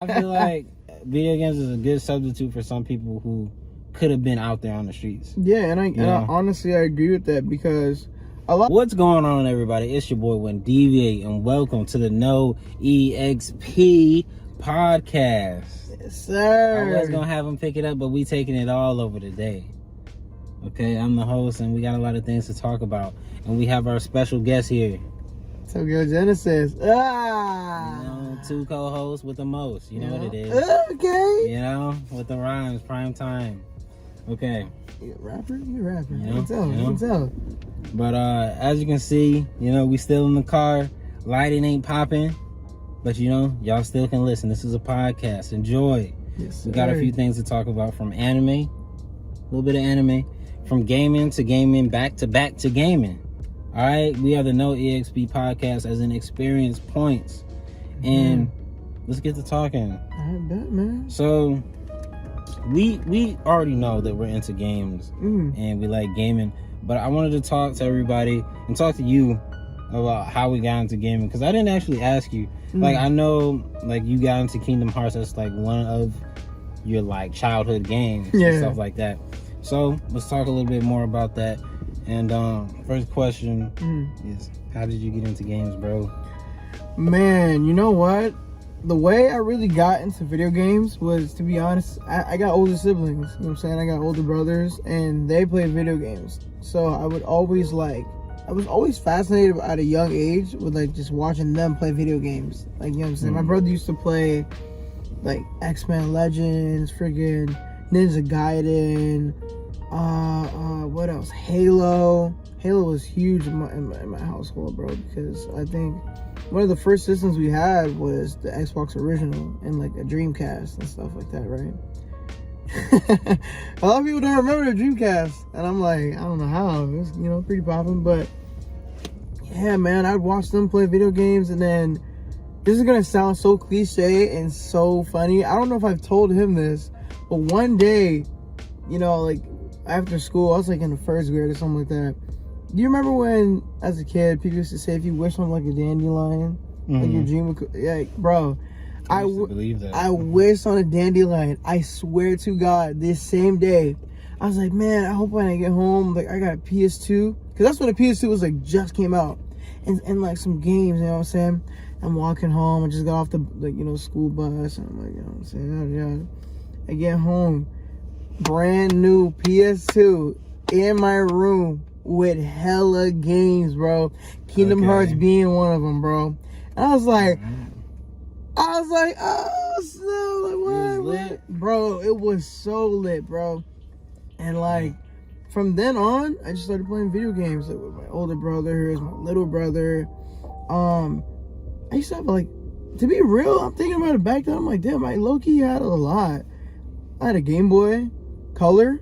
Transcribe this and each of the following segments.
I feel like video games is a good substitute for some people who could have been out there on the streets. Yeah, and I honestly I agree with that because a lot. What's going on, everybody? It's your boy Windeviate, and welcome to the NoEXP podcast. Yes, sir. I was gonna have them pick it up, but we taking it all over today. Okay, I'm the host, and we got a lot of things to talk about, and we have our special guest here. Tokyo Genesis. Two co-hosts with the most. You know what it is. Okay. You know, with the rhymes, prime time. Okay. You a rapper? You a rapper. You I can tell. But as you can see, we still in the car. Lighting ain't popping. But y'all still can listen. This is a podcast. Enjoy. Yes, we got a few things to talk about, from anime, a little bit of anime, from gaming to gaming, back to gaming. All right, we are the NoEXP podcast, as in experience points. And let's get to talking. I bet, man. So we already know that we're into games and we like gaming, but I wanted to talk to everybody and talk to you about how we got into gaming, because I didn't actually ask you. Like, I know, like, you got into Kingdom Hearts. That's like one of your like childhood games and stuff like that. So let's talk a little bit more about that. And first question is, how did you get into games, bro? Man, you know what? The way I really got into video games was, to be honest, I got older siblings. You know what I'm saying? I got older brothers, and they played video games. So I was always fascinated at a young age with like just watching them play video games. Like, you know what I'm saying? My brother used to play like X-Men Legends, friggin' Ninja Gaiden, what else? Halo was huge in my household, bro, because I think one of the first systems we had was the Xbox original and like a Dreamcast and stuff like that, right? A lot of people don't remember the Dreamcast, and I'm like, I don't know how. It was, pretty popping, but yeah, man, I'd watch them play video games. And then, this is gonna sound so cliche and so funny. I don't know if I've told him this, but one day, like after school, I was like in the first grade or something like that. Do you remember when, as a kid, people used to say if you wish on like a dandelion, like your dream would, bro? I believe that. I wished on a dandelion. I swear to God, this same day, I was like, man, I hope when I get home, like I got a PS2, because that's when the PS2 was like just came out, and like some games, you know what I'm saying? I'm walking home. I just got off the school bus, and I'm like, you know what I'm saying? I get home, brand new PS2 in my room with hella games, bro. Kingdom Hearts being one of them, bro. And I was like, oh snap, like what? Bro, it was so lit, bro. And like from then on, I just started playing video games, like with my older brothers, my little brother. I used to have, like, to be real, I'm thinking about it back then, I'm like, damn, I low-key had a lot. I had a Game Boy Color.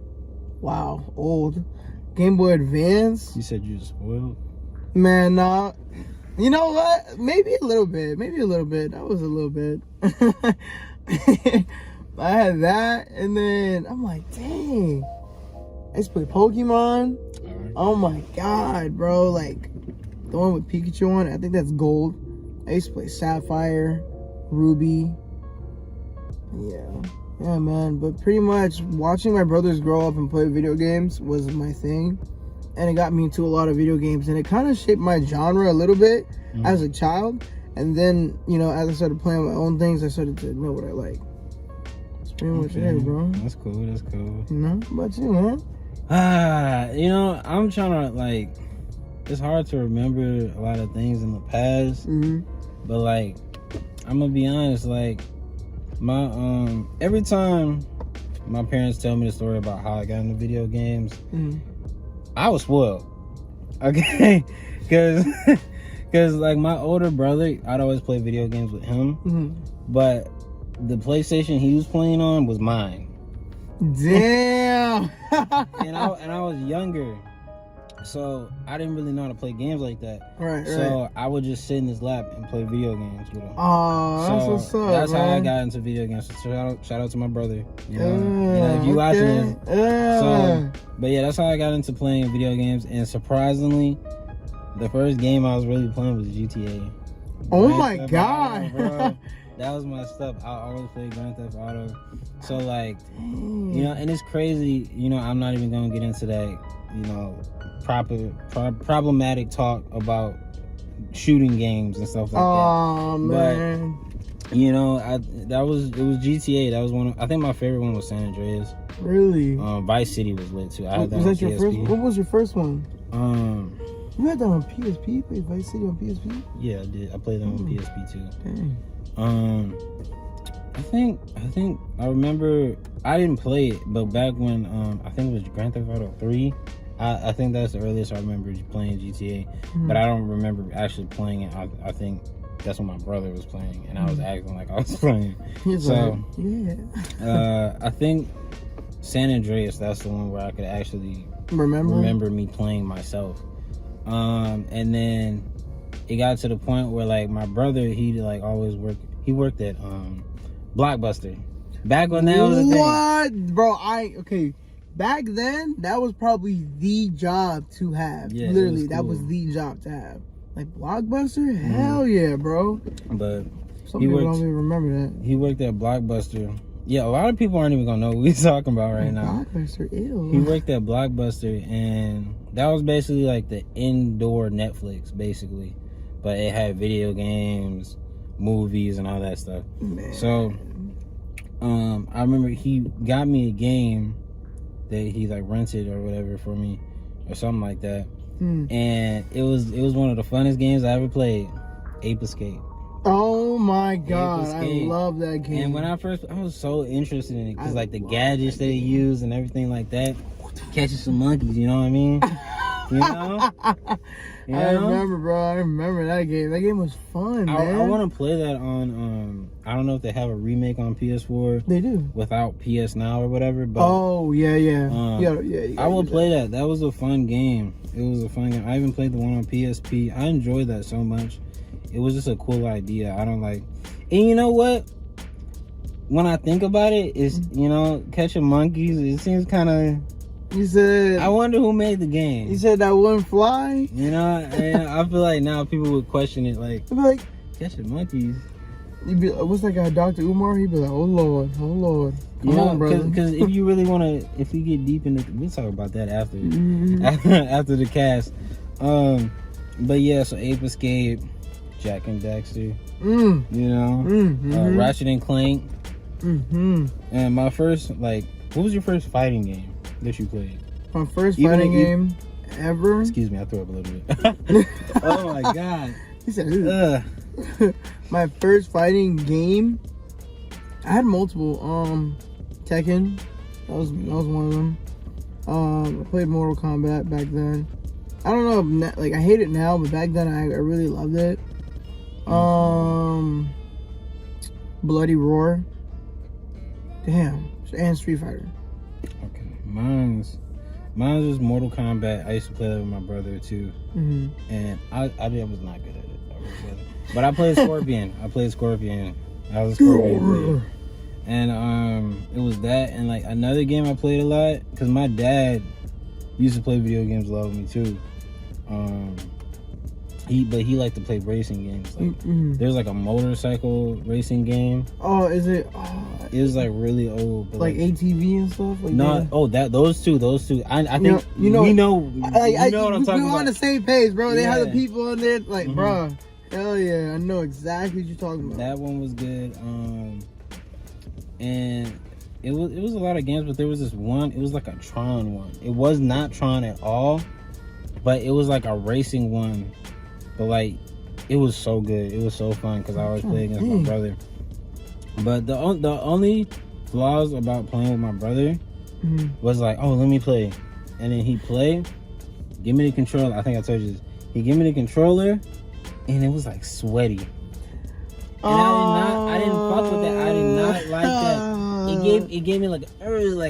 Wow, old. Game Boy Advance. You said you were spoiled? Man, nah. You know what? Maybe a little bit. That was a little bit. I had that, and then I'm like, dang. I used to play Pokemon. Oh my God, bro. Like, the one with Pikachu on it, I think that's gold. I used to play Sapphire, Ruby. Yeah, man. But pretty much watching my brothers grow up and play video games was my thing. And it got me into a lot of video games. And it kind of shaped my genre a little bit as a child. And then, as I started playing my own things, I started to know what I like. That's pretty much it, bro. That's cool. What about you, man? I'm trying to, like, it's hard to remember a lot of things in the past. But, like, I'm going to be honest, like, my every time my parents tell me the story about how I got into video games, I was spoiled. Okay? Because like my older brother, I'd always play video games with him, but the PlayStation he was playing on was mine. Damn. and I was younger, so I didn't really know how to play games like that. So I would just sit in his lap and play video games with him. Oh, that's what's up, that's man. how I got into video games. So shout out to my brother. If you watching this. But yeah, that's how I got into playing video games. And surprisingly, the first game I was really playing was GTA. Oh my God. Bro. That was my stuff. I always played Grand Theft Auto. So like, you know, and it's crazy. You know, I'm not even gonna get into that. You know, problematic talk about shooting games and stuff like that. Oh man. But you know, it was GTA. That was one. I think my favorite one was San Andreas. Really? Vice City was lit too. I had that was on that your PSP. first? What was your first one? You had that on PSP? You played Vice City on PSP? Yeah, I did. I played that on PSP too. Dang. I think I remember I didn't play it, but back when I think it was Grand Theft Auto 3. I think that's the earliest I remember playing GTA, but I don't remember actually playing it. I think that's when my brother was playing, and I was acting like I was playing. So yeah, I think San Andreas. That's the one where I could actually remember me playing myself. And then it got to the point where like my brother, he like always worked at Blockbuster. Back when that was a thing. What, bro? Back then, that was probably the job to have. Yeah, literally, that was the job to have. Like Blockbuster, hell yeah, bro. But some people don't even remember that. He worked at Blockbuster. Yeah, a lot of people aren't even gonna know what we're talking about right now. Blockbuster, ew. He worked at Blockbuster, and that was basically like the indoor Netflix, basically. But it had video games, movies, and all that stuff. Man. So, I remember he got me a game that he like rented or whatever for me, or something like that. And it was one of the funnest games I ever played. Ape Escape. Oh my god, I love that game. And when I was so interested in it because like the gadgets that he used and everything like that, catching some monkeys, you know what I mean? You know? I remember, bro. I remember that game. That game was fun, man. I want to play that on. I don't know if they have a remake on PS4. They do without PS Now or whatever. But yeah. I will play that. That was a fun game. It was a fun game. I even played the one on PSP. I enjoyed that so much. It was just a cool idea. I don't like. And you know what? When I think about it, it's catching monkeys. It seems kind of. You said. I wonder who made the game. You said that wouldn't fly. You know, and I feel like now people would question it, like catching monkeys. You'd be, what's that guy, Dr. Umar? He'd be like, oh Lord, come on, brother. Because if you really want to, if we get deep into, we'll talk about that after after the cast. But yeah, so Ape Escape, Jack and Daxter, Ratchet and Clank, and my first what was your first fighting game that you played? My first fighting game ever. Excuse me, I threw up a little bit. Oh my god. He said, my first fighting game. I had multiple. Tekken. That was one of them. I played Mortal Kombat back then. I don't know, I hate it now, but back then I really loved it. Bloody Roar. Damn. And Street Fighter. Okay. Mine's was Mortal Kombat. I used to play that with my brother too. And I was not good at it. But I played Scorpion. I was a Scorpion player. And it was that, and like another game I played a lot, because my dad used to play video games a lot with me too. He liked to play racing games. Like there's like a motorcycle racing game. Oh, is it? It was like really old, but like ATV and stuff. Like no, that? Oh, those two. I think we know what I'm talking about. We're on the same page, bro. They have the people in there, like, bro. Hell yeah, I know exactly what you're talking about. That one was good. And it was a lot of games, but there was this one. It was like a Tron one. It was not Tron at all, but it was like a racing one. But like, it was so good. It was so fun because I always played against my brother. But the only flaws about playing with my brother was like, oh, let me play, and then he played, give me the controller. I think I told you this. He gave me the controller, and it was like sweaty. And I didn't fuck with that. I did not like that. It gave me like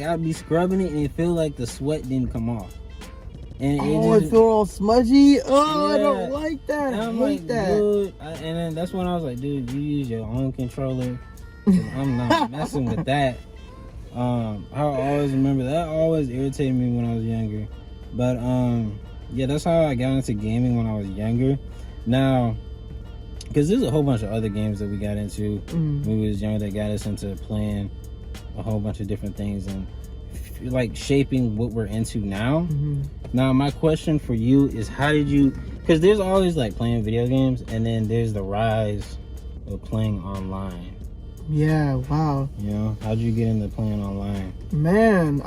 I'd be scrubbing it and it felt like the sweat didn't come off. And it felt all smudgy. Oh, yeah. I don't like that. I hate that. Dude, and then that's when I was like, dude, you use your own controller. I'm not messing with that. I always remember that. Always irritated me when I was younger. But yeah, that's how I got into gaming when I was younger. Now, because there's a whole bunch of other games that we got into when we was younger that got us into playing a whole bunch of different things and like shaping what we're into now. Now my question for you is, how did you, because there's always like playing video games and then there's the rise of playing online. Yeah, wow. You know, how'd you get into playing online? Man,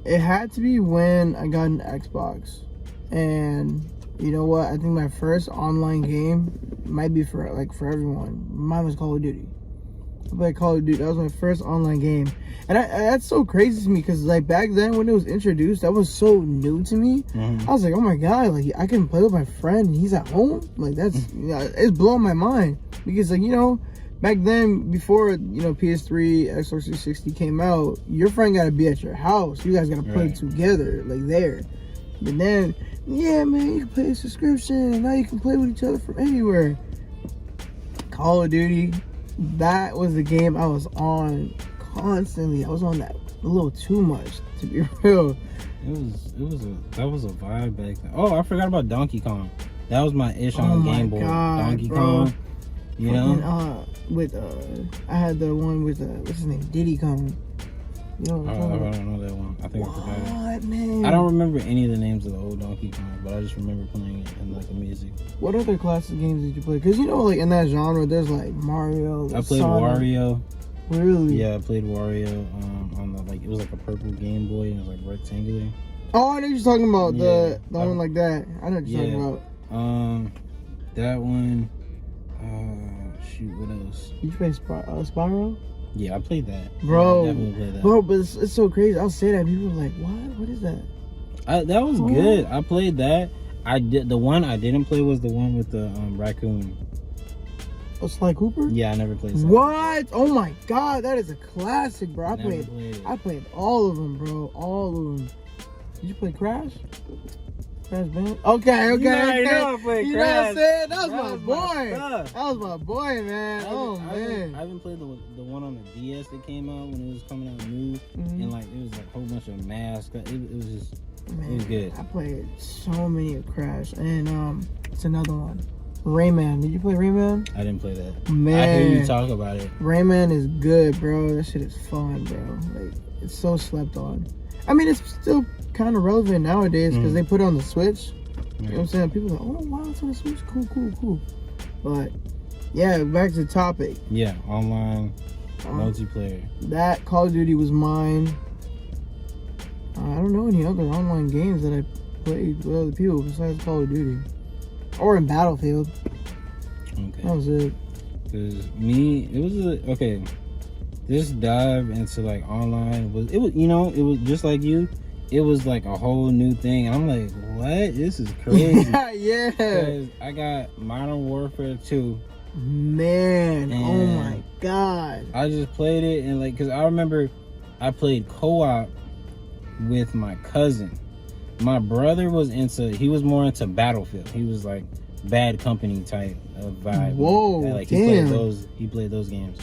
it had to be when I got an Xbox. And you know what? I think my first online game might be for everyone. Mine was Call of Duty. I played Call of Duty. That was my first online game. And that's so crazy to me because like back then when it was introduced, that was so new to me. I was like, oh my God, like I can play with my friend and he's at home. Like that's, it's blowing my mind because like, you know, back then, before, you know, PS3, Xbox 360 came out, your friend got to be at your house. You guys got to play together, like there. But then, yeah, man, you can play a subscription, and now you can play with each other from anywhere. Call of Duty, that was the game I was on constantly. I was on that a little too much, to be real. That was a vibe back then. Oh, I forgot about Donkey Kong. That was my ish on the Game Boy. Donkey Kong. You know? I had the one with what's his name? Diddy Kong. You know what I'm talking about? I don't know that one. I think I forgot it. What, man? I don't remember any of the names of the old Donkey Kong, but I just remember playing it in like the music. What other classic games did you play? Because you know, like in that genre, there's like Mario. I played Sonic. Wario. Really? Yeah, I played Wario on the like it was like a purple Game Boy and it was like rectangular. Oh, I know you're talking about the one like that. I know what you're talking about. That one. Shoot, what else? You play Spyro? Yeah, I played that. Bro, I definitely played that. Bro, but it's so crazy. I'll say that people are like, what? What is that? That was good. I played that. The one I didn't play was the one with the raccoon. Oh, Sly Cooper? Yeah, I never played Sly What? Oh my God, that is a classic, bro. I played all of them, bro. All of them. Did you play Crash? Crash Band? Okay. You know I played You know what I'm saying? That was my boy. That was my boy, man. Man. I haven't played the one on the DS that came out when it was coming out new, and like it was like a whole bunch of masks. It was just, man, it was good. I played so many of Crash, and it's another one. Rayman. Did you play Rayman? I didn't play that. Man, I hear you talk about it. Rayman is good, bro. That shit is fun, bro. Like it's so slept on. I mean, it's still kind of relevant nowadays because they put it on the Switch. You know what I'm saying? People are like, oh wow, it's on the Switch. Cool. But yeah, back to the topic. Yeah, online multiplayer. That Call of Duty was mine. I don't know any other online games that I played with other people besides Call of Duty. Or in Battlefield. Okay. That was it. Cause this dive into like online was just like you. It was like a whole new thing. I'm like, what? This is crazy. Yeah. Cause I got Modern Warfare 2. Man, oh my God. I just played it and like, cause I remember I played co-op with my cousin. My brother was more into Battlefield. He was like Bad Company type of vibe. Whoa, like damn. He played those games.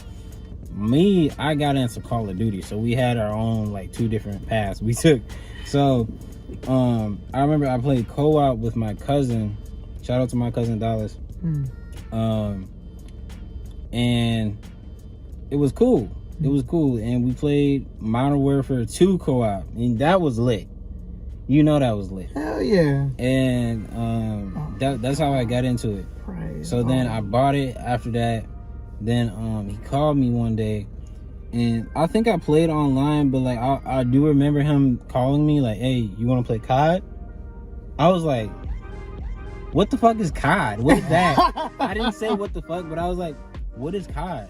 Me, I got into Call of Duty, so we had our own like two different paths we took. So, I remember I played co-op with my cousin. Shout out to my cousin Dallas. And it was cool. It was cool, and we played Modern Warfare 2 co-op, and that was lit. You know that was lit. Hell yeah. And that's how I got into it. Right. So then I bought it after that. Then he called me one day, and I think I played online, but like I do remember him calling me like, hey, you want to play COD? I was like, what the fuck is COD? What is that? I didn't say what the fuck, but I was like, what is COD?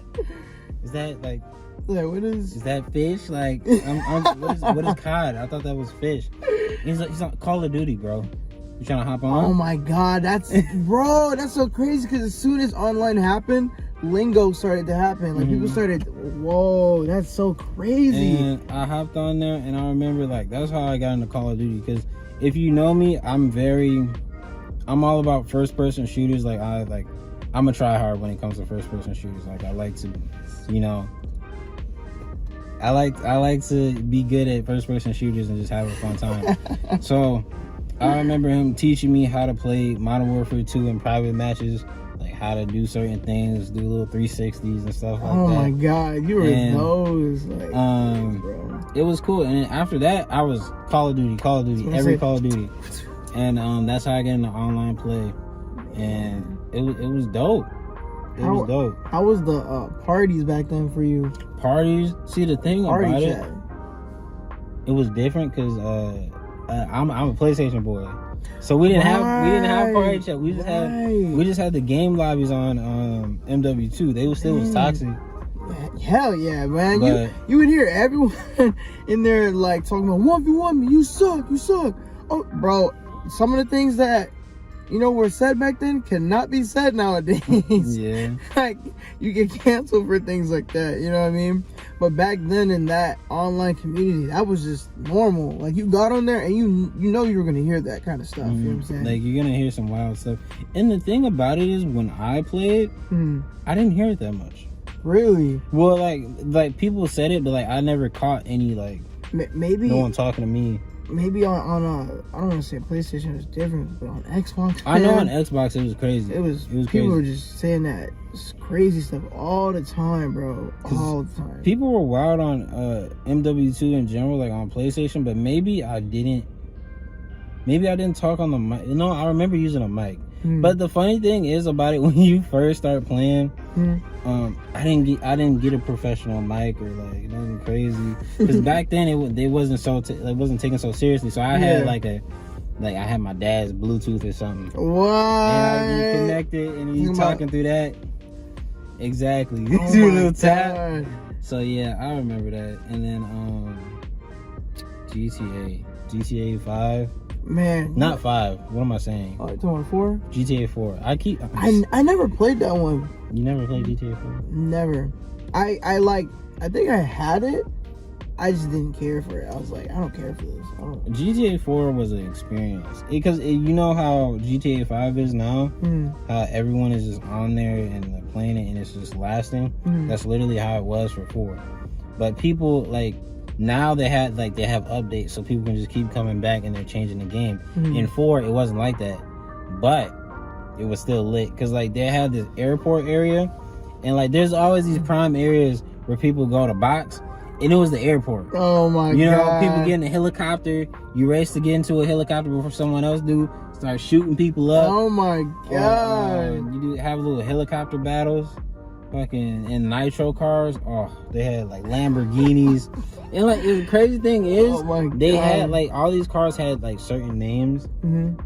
Is that like... what is that fish? Like, what is COD? I thought that was fish. He's on Call of Duty, bro. You trying to hop on? Oh my God, that's so crazy because as soon as online happened, lingo started to happen. Like people started, whoa, that's so crazy. And I hopped on there, and I remember like that's how I got into Call of Duty. Because if you know me, I'm all about first person shooters. Like I'm a try hard when it comes to first person shooters. Like I like to, I like to be good at first person shooters and just have a fun time. So I remember him teaching me how to play Modern Warfare 2 in private matches, like how to do certain things, do little 360s and stuff like that. Oh my god, you were those like, bro. It was cool. And then after that, I was Call of Duty, Call of Duty, and that's how I get into online play, and it was dope. It was dope. How was the parties back then for you? Parties. See, the thing Party about chat. it was different because I'm a PlayStation boy, so we didn't have party chat. We just had the game lobbies on MW2. They still was toxic. Hell yeah, man! But you would hear everyone in there like talking about 1v1 me. You suck. Oh, bro, some of the things that were said back then cannot be said nowadays. Yeah. Like, you get canceled for things like that, you know what I mean? But back then in that online community, that was just normal. Like, you got on there and you know you were going to hear that kind of stuff, you know what I'm saying? Like, you're going to hear some wild stuff. And the thing about it is, when I played, I didn't hear it that much. Really? Well, like people said it, but, like, I never caught any, like, maybe no one talking to me. Maybe on I don't want to say PlayStation was different, but on Xbox, I know on Xbox it was crazy. It was people crazy. Were just saying that crazy stuff all the time, bro. All the time. People were wild on MW2 in general, like on PlayStation, but maybe I didn't talk on the mic. No, I remember using a mic. But the funny thing is about it, when you first start playing, I didn't get a professional mic or like nothing crazy, because back then it wasn't taken so seriously. So I had I had my dad's Bluetooth or something. What? And you connect it and you talking through that. Exactly. Oh Do a my little tap. God. So yeah, I remember that. And then GTA 5. Man, not 5. What am I saying? Oh, you're talking 4? GTA 4. I never played that one. You never played GTA 4? Never. I think I had it. I just didn't care for it. I was like, I don't care for this. GTA 4 was an experience, because you know how GTA 5 is now. How everyone is just on there and they're playing it and it's just lasting. That's literally how it was for 4. But people like. Now they have updates, so people can just keep coming back and they're changing the game. In 4, it wasn't like that, but it was still lit, because like they had this airport area, and like there's always these prime areas where people go to box, and it was the airport. Oh my god! You know, people get in a helicopter. You race to get into a helicopter before someone else do. Start shooting people up. Oh my god! You have little helicopter battles. Fucking in nitro cars. Oh, they had like Lamborghinis. And like the crazy thing is, they had like all these cars had like certain names,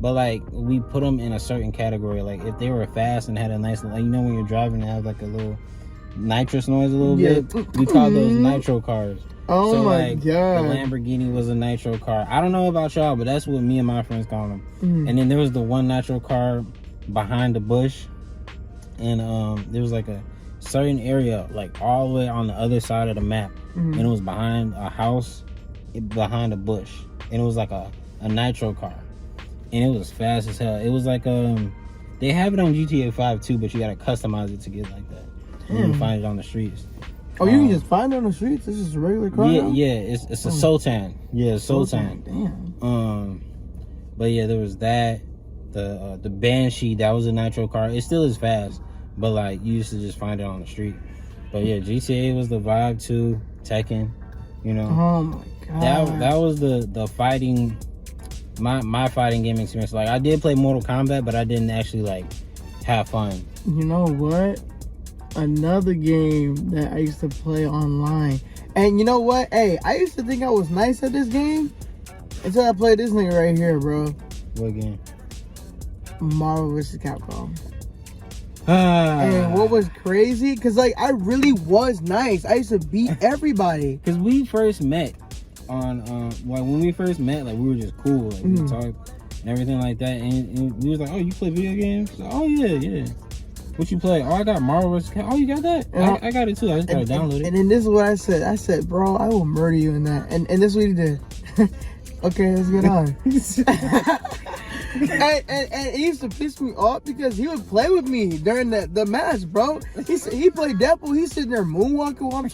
but like we put them in a certain category. Like if they were fast and had a nice, like, when you're driving and have like a little nitrous noise a little bit, we call those nitro cars. Oh so, my god! The Lamborghini was a nitro car. I don't know about y'all, but that's what me and my friends call them. And then there was the one nitro car behind the bush, and there was like a certain area like all the way on the other side of the map, and it was behind a house, behind a bush, and it was like a nitro car, and it was fast as hell. It was like they have it on GTA 5 too, but you gotta customize it to get like that. You can find it on the streets. Oh, you can just find it on the streets? This is a regular car? Yeah, it's a Sultan. Yeah, Sultan. Damn. But yeah, there was that. The Banshee, that was a nitro car. It still is fast, but like you used to just find it on the street. But yeah, GTA was the vibe too. Tekken, you know. Oh my god. That was the fighting, my fighting game experience. Like I did play Mortal Kombat, but I didn't actually like have fun. You know what? Another game that I used to play online. And you know what? Hey, I used to think I was nice at this game until I played this nigga right here, bro. What game? Marvel vs. Capcom. And what was crazy, because like I really was nice. I used to beat everybody. Because we first met on like when we first met, like we were just cool, like we talked and everything like that, and we was like, oh, you play video games? Like, oh yeah. What you play? Oh, I got Marvel vs. Capcom. Oh, you got that? I got it too. I just gotta download it. And then this is what I said. I said, bro, I will murder you in that. And this is what he did. Okay, let's get on. and it used to piss me off because he would play with me during the match, bro. He played Deadpool. He's sitting there moonwalking while I'm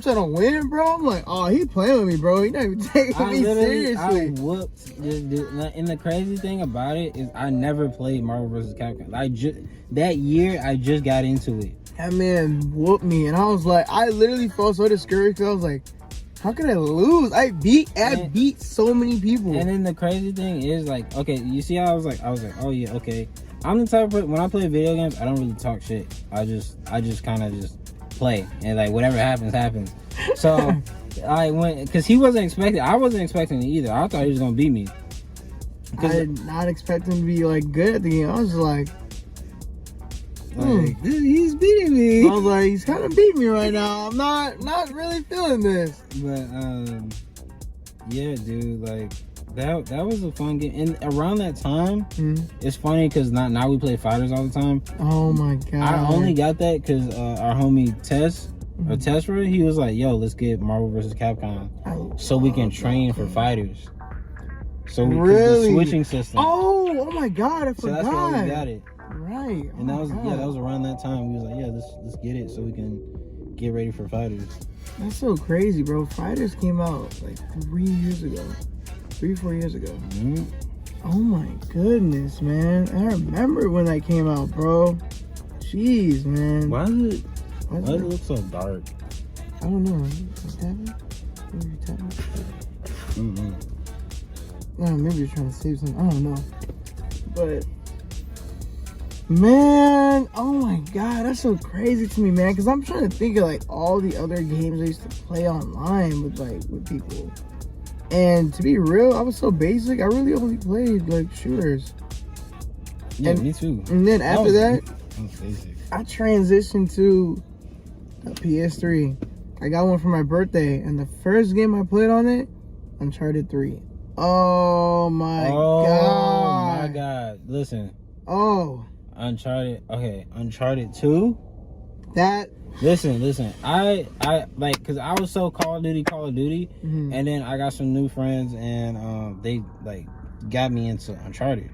trying to win, bro. I'm like, oh, he playing with me, bro. He not even taking me seriously. I whooped this dude. And the crazy thing about it is I never played Marvel vs. Capcom. That year I just got into it. That man whooped me, and I was like, I literally felt so discouraged because I was like, how could I lose? I beat so many people. And then the crazy thing is, like, okay, you see how I was like, oh yeah, okay. I'm the type of person, when I play video games, I don't really talk shit. I just kind of just play, and like whatever happens. So I went, because he wasn't expecting. I wasn't expecting it either. I thought he was gonna beat me. I did not expect him to be like good at the game. I was like, he's beating me. I was like, he's kind of beating me right now. I'm not really feeling this. But yeah, dude, like that was a fun game. And around that time, it's funny because now we play fighters all the time. Oh my god! I only got that because our homie Tessra, he was like, "Yo, let's get Marvel vs. Capcom so we can train for fighters." So really, the switching system. Oh my god! I forgot. So that's why we got it. Right. And that was around that time. We was like, yeah, let's get it so we can get ready for fighters. That's so crazy, bro. Fighters came out like 4 years ago. Mm-hmm. Oh my goodness, man. I remember when that came out, bro. Jeez, man. Why does it look so dark? I don't know. Is that Mm-hmm. Maybe you're trying to save something. I don't know. But man, oh my god, that's so crazy to me, man. Because I'm trying to think of like all the other games I used to play online with people. And to be real, I was so basic. I really only played like shooters. Yeah, me too. And then after that, basic. I transitioned to a PS3. I got one for my birthday, and the first game I played on it, Uncharted 3. Oh my god. Oh my god. Listen. Oh. Uncharted. Okay, Uncharted 2. That. Listen. I like, cause I was so Call of Duty, and then I got some new friends, and they like got me into Uncharted,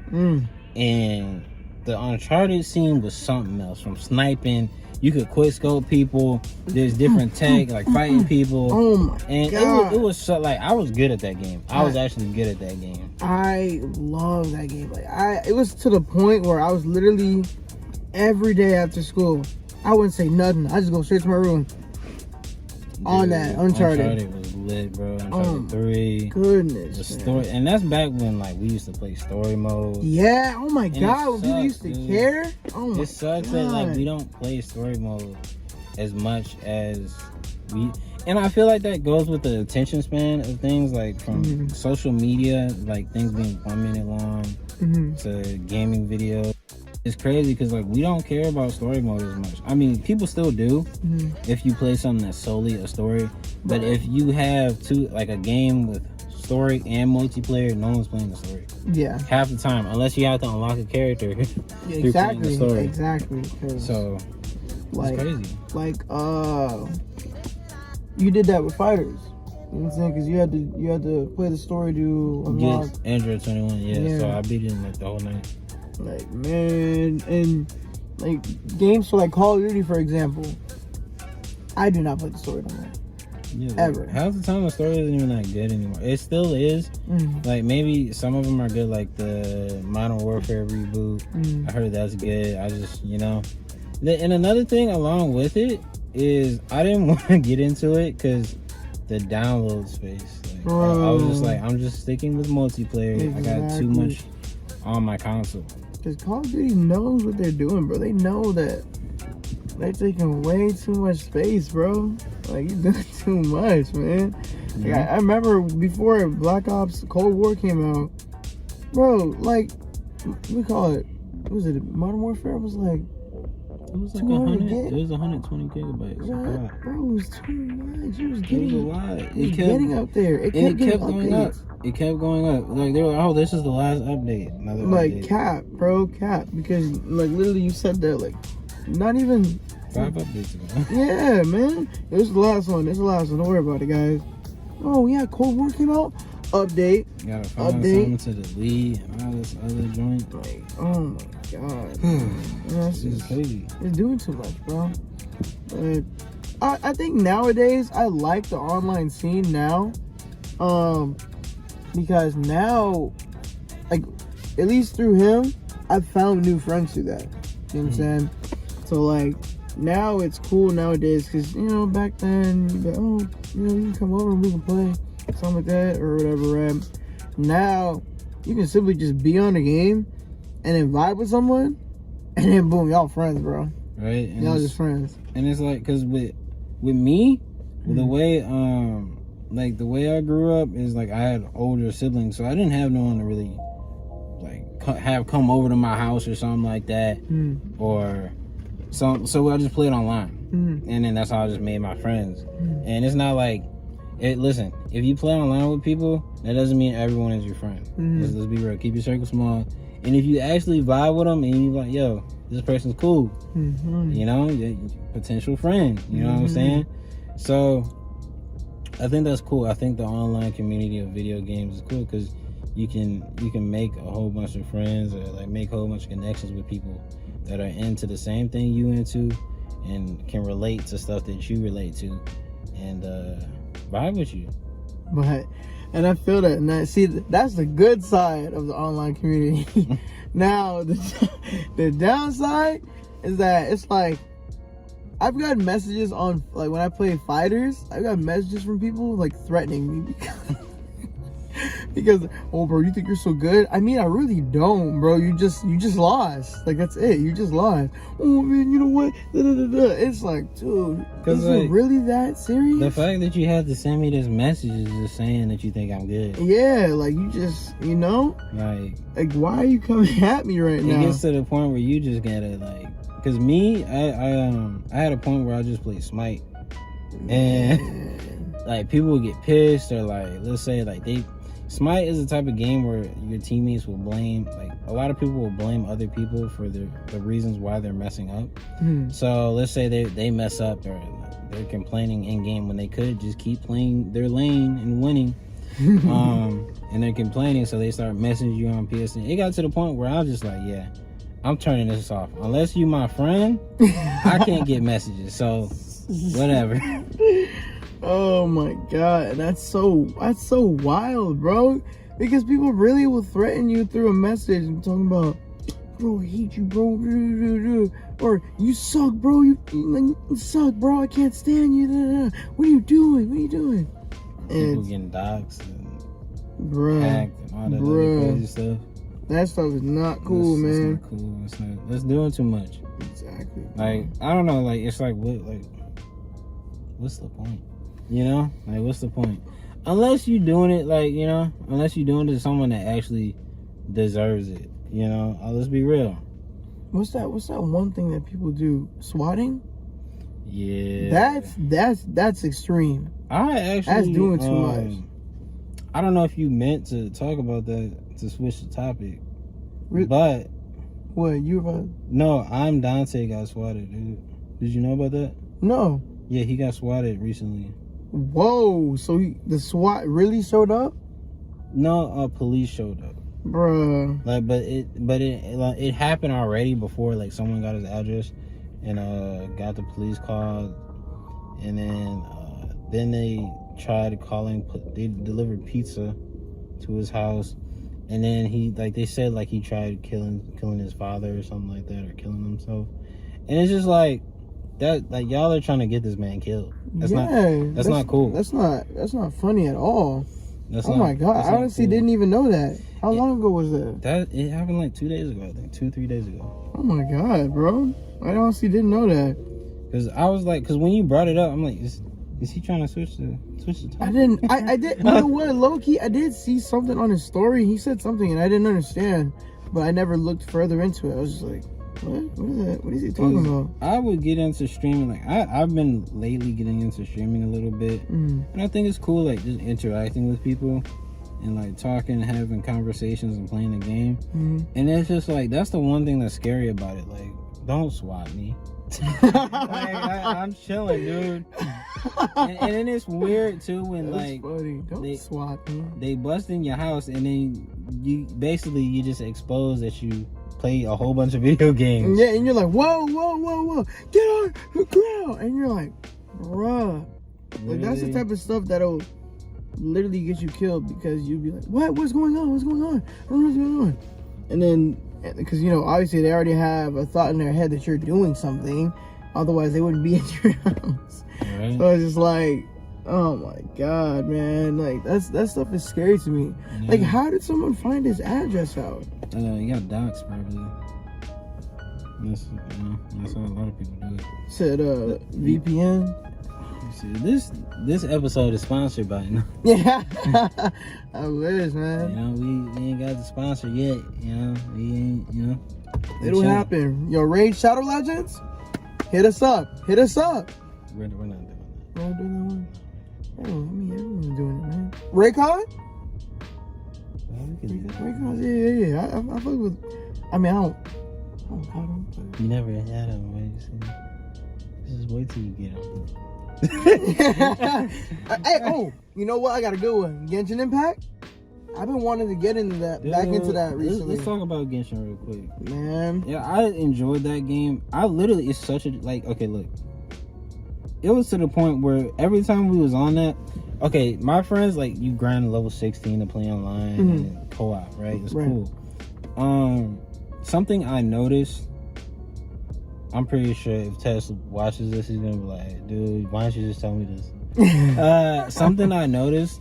and the Uncharted scene was something else. From sniping, you could quick scope people. There's different tech, like fighting people. Oh my god! It was so like I was good at that game. I was actually good at that game. I love that game. Like it was to the point where I was literally every day after school, I wouldn't say nothing. I just go straight to my room. Dude, on that Uncharted. Uncharted was lit, bro. Uncharted 3. Goodness. The story, and that's back when like we used to play story mode. Yeah. Oh my god. When people used to care. Oh my god. It sucks that like we don't play story mode as much as we. And I feel like that goes with the attention span of things, like from social media, like things being 1 minute long to gaming videos. It's crazy because like we don't care about story mode as much. I mean, people still do if you play something that's solely a story. But if you have a game with story and multiplayer, no one's playing the story. Yeah. Half the time, unless you have to unlock a character. Exactly. Exactly. So like, it's crazy. Like you did that with fighters. You know what I'm saying? Because you had to play the story to unlock. Yes, Android 21. Yeah. So I beat it in like the whole night. Like, man, and like games for like Call of Duty, for example, I do not play the story no more. Yeah, ever. Half the time the story isn't even that good anymore. It still is. Like maybe some of them are good, like the Modern Warfare reboot. I heard that's good. I just, and another thing along with it is I didn't want to get into it because the download space. Like, I was just like, I'm just sticking with multiplayer. Exactly. I got too much on my console. Because Call of Duty knows what they're doing, bro. They know that they're taking way too much space, bro. Like, you're doing too much, man. Like, I remember before Black Ops Cold War came out, bro, like, we call it, what was it, Modern Warfare was like, it was like 100. It was 120 gigabytes. Right, bro, it was too much. It was getting a lot. It kept getting up there. It kept going up. It kept going up. Like they were, oh, this is the last update. Another like update. cap, because like literally you said that like not even 5 updates ago. Yeah, man. This is the last one. Don't worry about it, guys. Oh yeah, Cold War came out. update. You gotta find something to delete and all this other joint. Like, oh my god. This is crazy. It's doing too much, bro. But I think nowadays I like the online scene now. Because now, like, at least through him, I've found new friends through that. You know what I'm saying? So, like, now it's cool nowadays because, you know, back then, you'd be like, oh, you know, you can come over and we can play something like that or whatever, right? Now, you can simply just be on the game and then vibe with someone and then boom, y'all friends, bro. Right? And y'all just friends. And it's like, because with me, the way, like, the way I grew up is, like, I had older siblings, so I didn't have no one to really, like, have come over to my house or something like that, or so I just played online, and then that's how I just made my friends. And it's not like, listen, if you play online with people, that doesn't mean everyone is your friend. Let's be real. Keep your circle small, and if you actually vibe with them and you like, yo, this person's cool, you know, potential friend, you know what I'm saying? So I think that's cool. I think the online community of video games is cool because you can make a whole bunch of friends or like make a whole bunch of connections with people that are into the same thing you into and can relate to stuff that you relate to and vibe with you. But and I feel that, and see, that's the good side of the online community. Now the downside is that it's like I've got messages on, like, when I play fighters, I've got messages from people like threatening me because oh, bro, you think you're so good? I mean, I really don't, bro. You just lost. Like, that's it. You just lost. Oh man, you know what? It's like, dude, is it really that serious? The fact that you had to send me this message is just saying that you think I'm good. Yeah, like, you just, you know, like why are you coming at me right now? It gets to the point where you just gotta, like, because me, I had a point where I just played Smite, and like people would get pissed, or like, let's say, like, Smite is the type of game where your teammates will blame, like, a lot of people will blame other people for the reasons why they're messing up. So let's say they mess up, or they're complaining in game when they could just keep playing their lane and winning. And they're complaining, so they start messaging you on PSN. It got to the point where I was just like, yeah, I'm turning this off. Unless you my friend, I can't get messages. So whatever. Oh my god, that's so wild, bro. Because people really will threaten you through a message and talking about, bro, I hate you, bro, or you suck, bro, you suck, bro, I can't stand you. What are you doing? People getting doxxed and hacked and all that other crazy stuff. That stuff is not cool, man. It's not cool. It's not. That's doing too much. Exactly. Like, I don't know. Like, it's like, what's the point? You know, like, what's the point? Unless you're doing it, like, you know, unless you're doing it to someone that actually deserves it. You know, let's be real. What's that one thing that people do? Swatting? Yeah. That's extreme. That's doing too much. I don't know if you meant to talk about that to switch the topic, but what you about? No, Dante got swatted, dude. Did you know about that? No. Yeah, he got swatted recently. Whoa! So the SWAT really showed up? No, police showed up. Bruh. Like, but it happened already before. Like, someone got his address and got the police called, and then they tried calling. They delivered pizza to his house, and then they said he tried killing his father or something like that, or killing himself. And it's just like that. Like, y'all are trying to get this man killed. That's not cool. That's not funny at all. Oh my god! I honestly didn't even know that. How long ago was that? It happened like 2 days ago. I think 2-3 days ago. Oh my god, bro! I honestly didn't know that. Because I was like, when you brought it up, I'm like, is he trying to switch the topic? I didn't. I did. You know what? Low key, I did see something on his story. He said something, and I didn't understand, but I never looked further into it. I was just like, what? What is that? What is he talking about? I would get into streaming. Like, I've been lately getting into streaming a little bit, and I think it's cool, like, just interacting with people and like talking, having conversations, and playing the game. And it's just like, that's the one thing that's scary about it. Like, don't swat me. I'm chilling, dude. And then it's weird too when That's like funny. Don't swat me. They bust in your house and then you just expose that you play a whole bunch of video games. Yeah, and you're like, whoa, get on the ground, and you're like, bruh, like that's the type of stuff that'll literally get you killed because you'd be like, what's going on? And then, because obviously they already have a thought in their head that you're doing something, otherwise they wouldn't be at your house. Right. So it's just like, oh my god, man, like that stuff is scary to me. Yeah. Like, how did someone find his address out? You got docs probably. That's how a lot of people do it. Said VPN. This episode is sponsored by Yeah. I wish, man. We ain't got the sponsor yet. We ain't. It'll happen. Yo, Raid Shadow Legends, hit us up. We're not doing that. We're not doing that one. Oh, everyone's doing it, man. Raycon? Raycon, yeah. I fuck with. I don't have them. You never had them, right? Just wait till you get them. Hey, you know what? I got a good one. Genshin Impact. I've been wanting to get into that, back into that recently. Let's talk about Genshin real quick, man. Yeah, I enjoyed that game. It's such a okay. Look, it was to the point where every time we was on that, okay, my friends you grind level 16 to play online and co-op, right? It's cool. Something I noticed. I'm pretty sure if Tess watches this, he's gonna be like, dude, why don't you just tell me this? Something I noticed,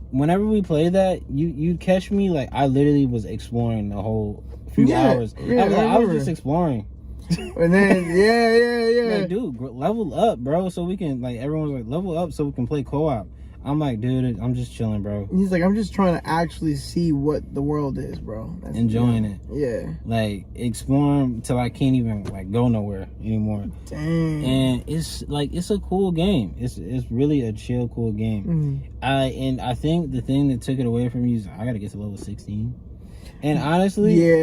whenever we play that, you catch me, I literally was exploring the whole few hours. Yeah, I was just exploring. And then, yeah. Dude, level up, bro, so we can, everyone's like, level up so we can play co-op. I'm like, dude, I'm just chilling, bro. He's like, I'm just trying to actually see what the world is, bro. Enjoying it. Yeah. Exploring till I can't even, go nowhere anymore. Dang. And it's, it's a cool game. It's really a chill, cool game. And I think the thing that took it away from me is I gotta get to level 16. And honestly,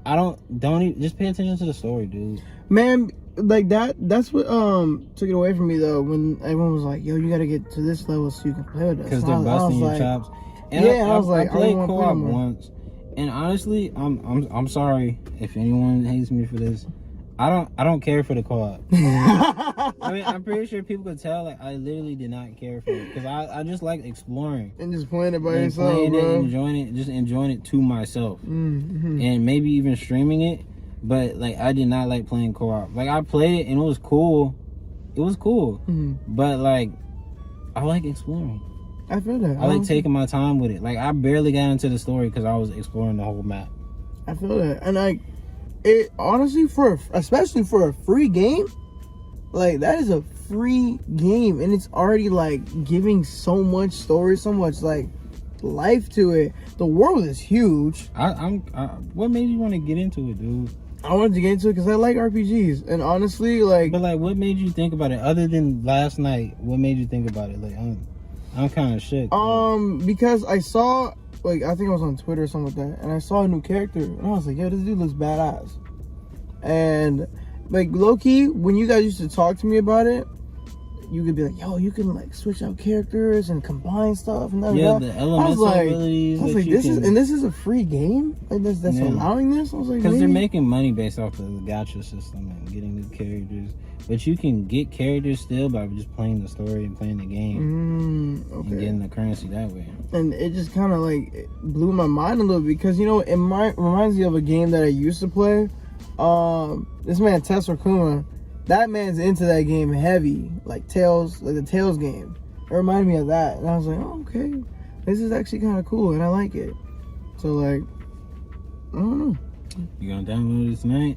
I don't even, just pay attention to the story, dude. Man, that's what took it away from me though, when everyone was like, yo, you gotta get to this level so you can play with us. Because they're busting your chops. And I played co-op once, and honestly, I'm sorry if anyone hates me for this. I don't care for the co-op. I'm pretty sure people could tell I literally did not care for it because I just like exploring and just playing it by yourself, bro. Enjoying it to myself, and maybe even streaming it. But I did not like playing co-op. I played it and it was cool. But I like exploring. I feel that. I like taking my time with it. I barely got into the story because I was exploring the whole map. I feel that, and it honestly, especially for a free game, that is a free game, and it's already giving so much story, so much life to it. The world is huge. What made you want to get into it, dude? I wanted to get into it because I like RPGs, and honestly, But what made you think about it? Other than last night, what made you think about it? I'm kind of shook. Because I saw, I think I was on Twitter or something like that, and I saw a new character, and I was like, yo, this dude looks badass. And low-key, when you guys used to talk to me about it, you could be like, yo, you can switch out characters and combine stuff and that. Yeah, the elemental abilities. I was like, this is a free game? That's allowing this? I was like, because they're making money based off of the gacha system and getting new characters. But you can get characters still by just playing the story and playing the game. Okay. And getting the currency that way. And it just kind of it blew my mind a little bit because, it reminds me of a game that I used to play. This man, Tess Kuma, that man's into that game heavy, Tales, the Tales game. It reminded me of that, and I was like, oh, okay, this is actually kind of cool, and I like it. So I don't know. You gonna download it tonight?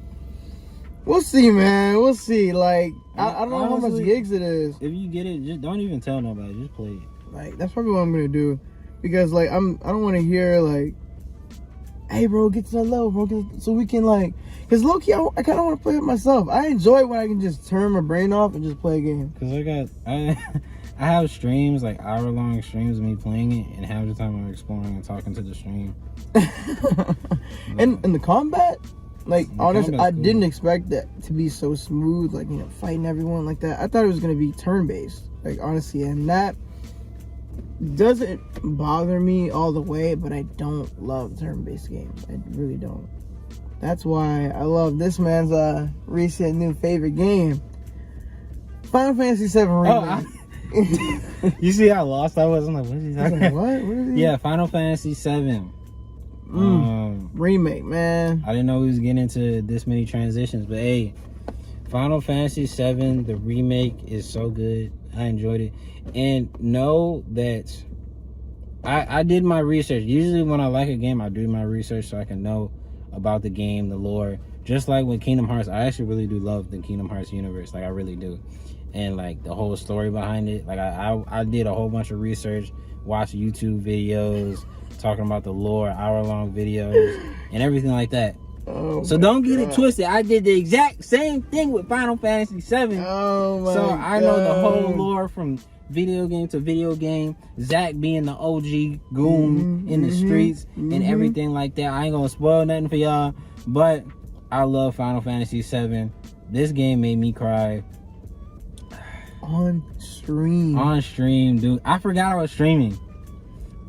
We'll see, man. We'll see. I don't know how much gigs it is. If you get it, just don't even tell nobody. Just play it. That's probably what I'm gonna do, because I don't want to hear hey, bro, get to that level, bro, so we can because low-key, I kind of want to play it myself. I enjoy when I can just turn my brain off and just play a game. Because I have streams, hour-long streams of me playing it, and half the time I'm exploring and talking to the stream. And the combat, Like, honestly, I didn't expect that to be so smooth, like, fighting everyone like that. I thought it was going to be turn-based, like, honestly, and that doesn't bother me all the way, but I don't love turn-based games. I really don't. That's why I love this man's recent new favorite game, Final Fantasy VII Remake. You see how lost I was? I'm like, what is he talking about? What is he? Yeah, Final Fantasy VII. Remake, man. I didn't know we was getting into this many transitions, but hey, Final Fantasy VII, the remake is so good. I enjoyed it. And know that I did my research. Usually when I like a game, I do my research so I can know about the game, the lore. Just like with Kingdom Hearts, I actually really do love the Kingdom Hearts universe. Like, I really do. And like the whole story behind it. Like, I did a whole bunch of research, watched YouTube videos, talking about the lore, hour-long videos, and everything like that. So don't get it twisted. I did the exact same thing with Final Fantasy VII. So I know the whole lore from video game to video game. Zack being the OG goon in the streets and everything like that. I ain't gonna spoil nothing for y'all, but I love Final Fantasy VII. This game made me cry. On stream, dude. I forgot I was streaming.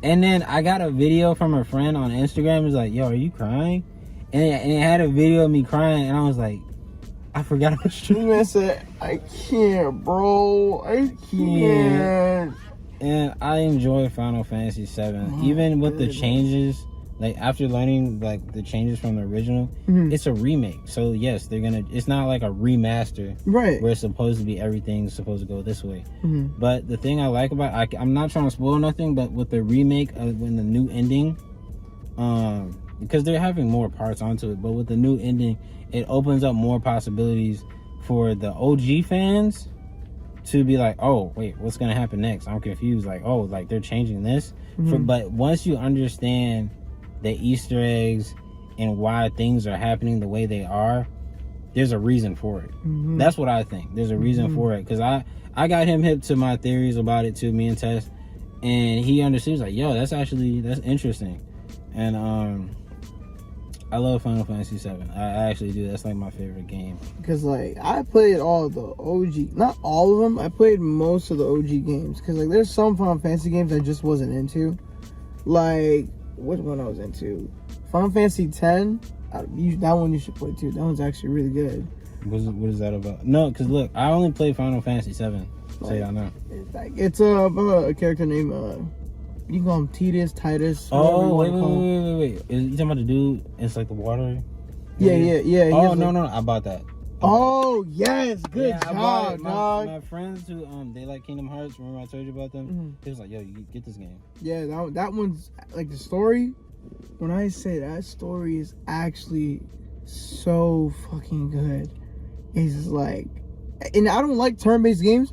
And then I got a video from a friend on Instagram. It was like, yo, are you crying? And it had a video of me crying. And I was like, I forgot I was streaming. I said, I can't, bro. I can't. And I enjoy Final Fantasy VII. Even with the changes, like after learning like the changes from the original, it's a remake. So yes, it's not like a remaster, right? Where it's supposed to be everything's supposed to go this way. But the thing I like about I'm not trying to spoil nothing, but with the remake when the new ending, because they're having more parts onto it, but with the new ending, it opens up more possibilities for the OG fans to be like, oh wait, what's gonna happen next? I'm confused. Like, oh, like they're changing this. But once you understand the Easter eggs and why things are happening the way they are, there's a reason for it. That's what I think. There's a reason for it. Because I got him hip to my theories about it too, me and Tess, and he understands like, yo, that's interesting. And I love Final Fantasy VII. I actually do. That's like my favorite game. Because like I played all the OG, not all of them. I played most of the OG games. Because like there's some Final Fantasy games I just wasn't into. Like, which one I was into? Final Fantasy X. That one you should play too. That one's actually really good. What is that about? No, because look, I only played Final Fantasy VII. So y'all know. It's about a character named you can call him Titus. Oh, wait. Is you talking about the dude? It's like the water. Yeah. Oh no, I bought that. Oh yes, good job, dog. My friends who they like Kingdom Hearts. Remember I told you about them? He was like, yo, you get this game. Yeah, that one's like the story. When I say that story is actually so fucking good, it's like, and I don't like turn-based games.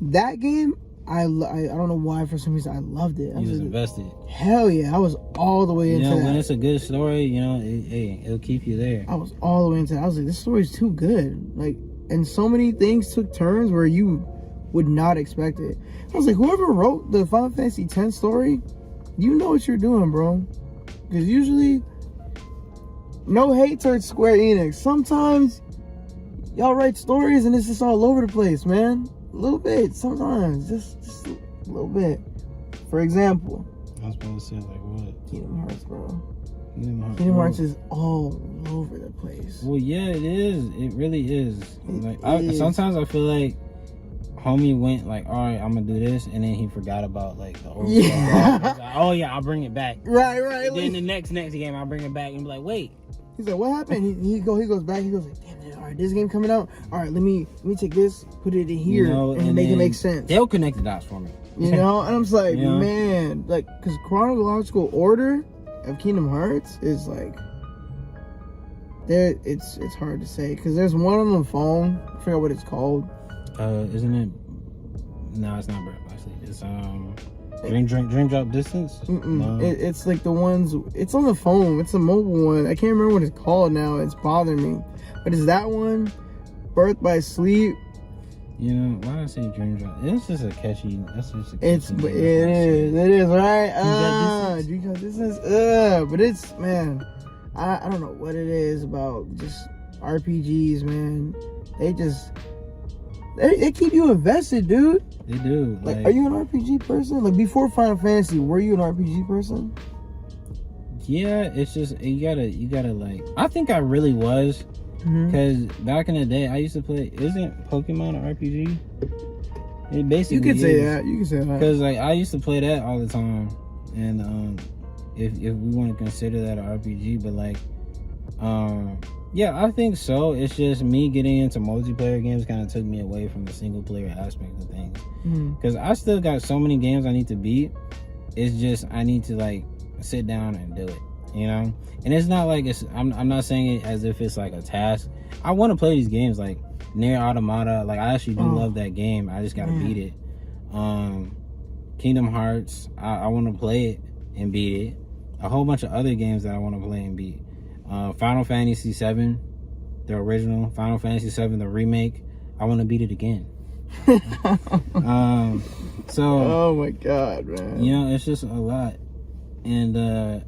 That game, I don't know why, for some reason I loved it. I was invested. Hell yeah, I was all the way into that. When it's a good story, it'll keep you there. I was all the way into that. I was like, this story's too good. Like, and so many things took turns where you would not expect it. I was like, whoever wrote the Final Fantasy X story, you know what you're doing, bro. Because usually, no hate towards Square Enix. Sometimes y'all write stories and it's just all over the place, man. A little bit, sometimes, just a little bit. For example, I was supposed to say like what? Kingdom Hearts, bro. Kingdom Hearts is all over the place. Well, yeah, it is. It really is. Sometimes I feel like homie went like, all right, I'm gonna do this, and then he forgot about like the old stuff. Like, oh yeah, I'll bring it back. Right. And then the next game, I'll bring it back and be like, wait. He's like, what happened? He goes back. He goes like, damn it! All right, this game coming out. All right, let me take this, put it in here, and make it make sense. They'll connect the dots for me. And I'm just like, man, like, because chronological order of Kingdom Hearts is like, it's hard to say because there's one on the phone. I forgot what it's called. Isn't it? No, it's not. Actually, it's Dream Drop Distance. No. It's like the ones. It's on the phone. It's a mobile one. I can't remember what it's called now. It's bothering me. But it's that one. Birth by Sleep. Why did I say Dream Drop? It's just a catchy. It is right. Dream Drop Distance. But it's, man, I don't know what it is about just RPGs, man. They keep you invested, dude. They do. Like, are you an RPG person? Like, before Final Fantasy, were you an RPG person? Yeah, it's just you gotta like. I think I really was, because back in the day I used to play. Isn't Pokemon an RPG? It basically you can say that. You can say that. Because like I used to play that all the time, and if we want to consider that an RPG, but like, yeah, I think so. It's just me getting into multiplayer games kind of took me away from the single player aspect of things. Because I still got so many games I need to beat. It's just I need to like sit down and do it, you know. And it's not like I'm not saying it as if it's like a task. I want to play these games like Nier Automata. Like I actually do love that game. I just gotta beat it. Kingdom Hearts. I want to play it and beat it. A whole bunch of other games that I want to play and beat. Final Fantasy VII, the original. Final Fantasy VII, the remake. I want to beat it again. So. Oh my god, man. You know, it's just a lot, and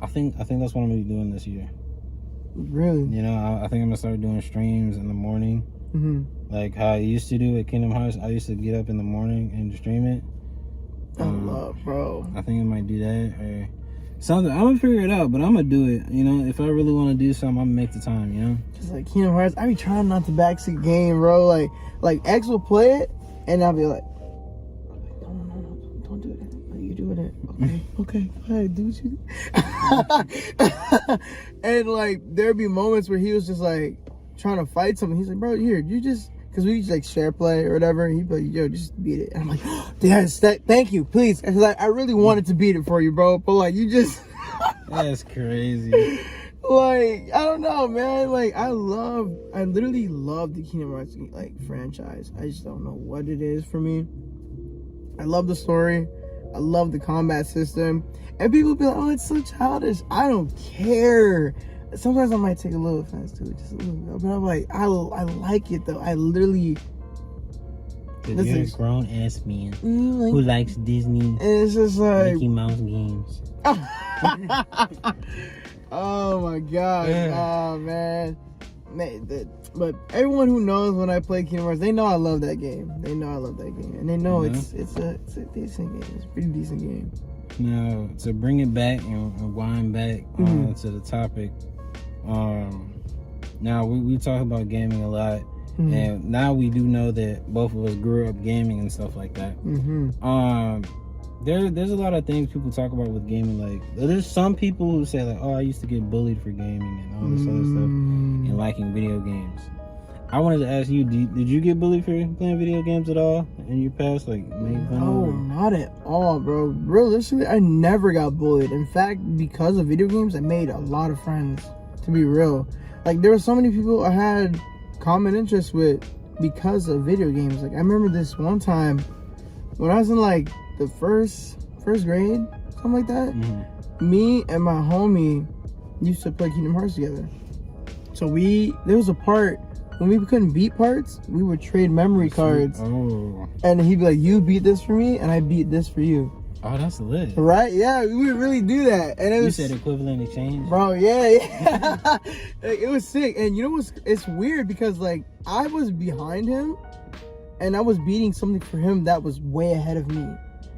I think that's what I'm gonna be doing this year. Really? You know, I think I'm gonna start doing streams in the morning, like how I used to do with Kingdom Hearts. I used to get up in the morning and stream it. Bro. I think I might do that or something. I'm gonna figure it out, but I'm gonna do it. You know, if I really want to do something, I'm gonna make the time. You know, just like Kingdom Hearts, I be trying not to backseat game, bro. Like X will play it, and I'll be like, no, don't do it. Like, you doing it? Okay, go ahead, do what you. And like there'd be moments where he was just like trying to fight something. He's like, bro, here, you just. Because we just like share play or whatever. And he'd be like, yo, just beat it. And I'm like, oh, yes, thank you, please. Because I really wanted to beat it for you, bro. But like, you just. That's crazy. Like, I don't know, man. Like, I literally love the Kingdom Hearts like franchise. I just don't know what it is for me. I love the story. I love the combat system. And people be like, oh, it's so childish. I don't care. Sometimes I might take a little offense to it, just a little bit. But I'm like, I like it though. I literally. You're a grown ass man who likes Disney. And it's just like Mickey Mouse games. Oh my god! Oh man. But everyone who knows when I play Kingdom Hearts, they know I love that game. They know I love that game, and they know it's a decent game. It's a pretty decent game. Now to bring it back and wind back to the topic. Now we talk about gaming a lot, and now we do know that both of us grew up gaming and stuff like that. There's a lot of things people talk about with gaming. Like there's some people who say like, oh, I used to get bullied for gaming and all this other stuff and liking video games. I wanted to ask you, did you get bullied for playing video games at all in your past? Like, no, not at all, bro. Realistically, I never got bullied. In fact, because of video games, I made a lot of friends. To be real, like there were so many people I had common interests with because of video games. Like I remember this one time when I was in like the first grade, something like that. Me and my homie used to play Kingdom Hearts together. So there was a part when we couldn't beat parts, we would trade memory cards. And he'd be like, you beat this for me, and I beat this for you. Oh, that's lit. Right? Yeah, we would really do that. And it was, you said equivalent exchange? Bro, yeah. Like, it was sick. And you know what's, it's weird because like I was behind him and I was beating something for him that was way ahead of me.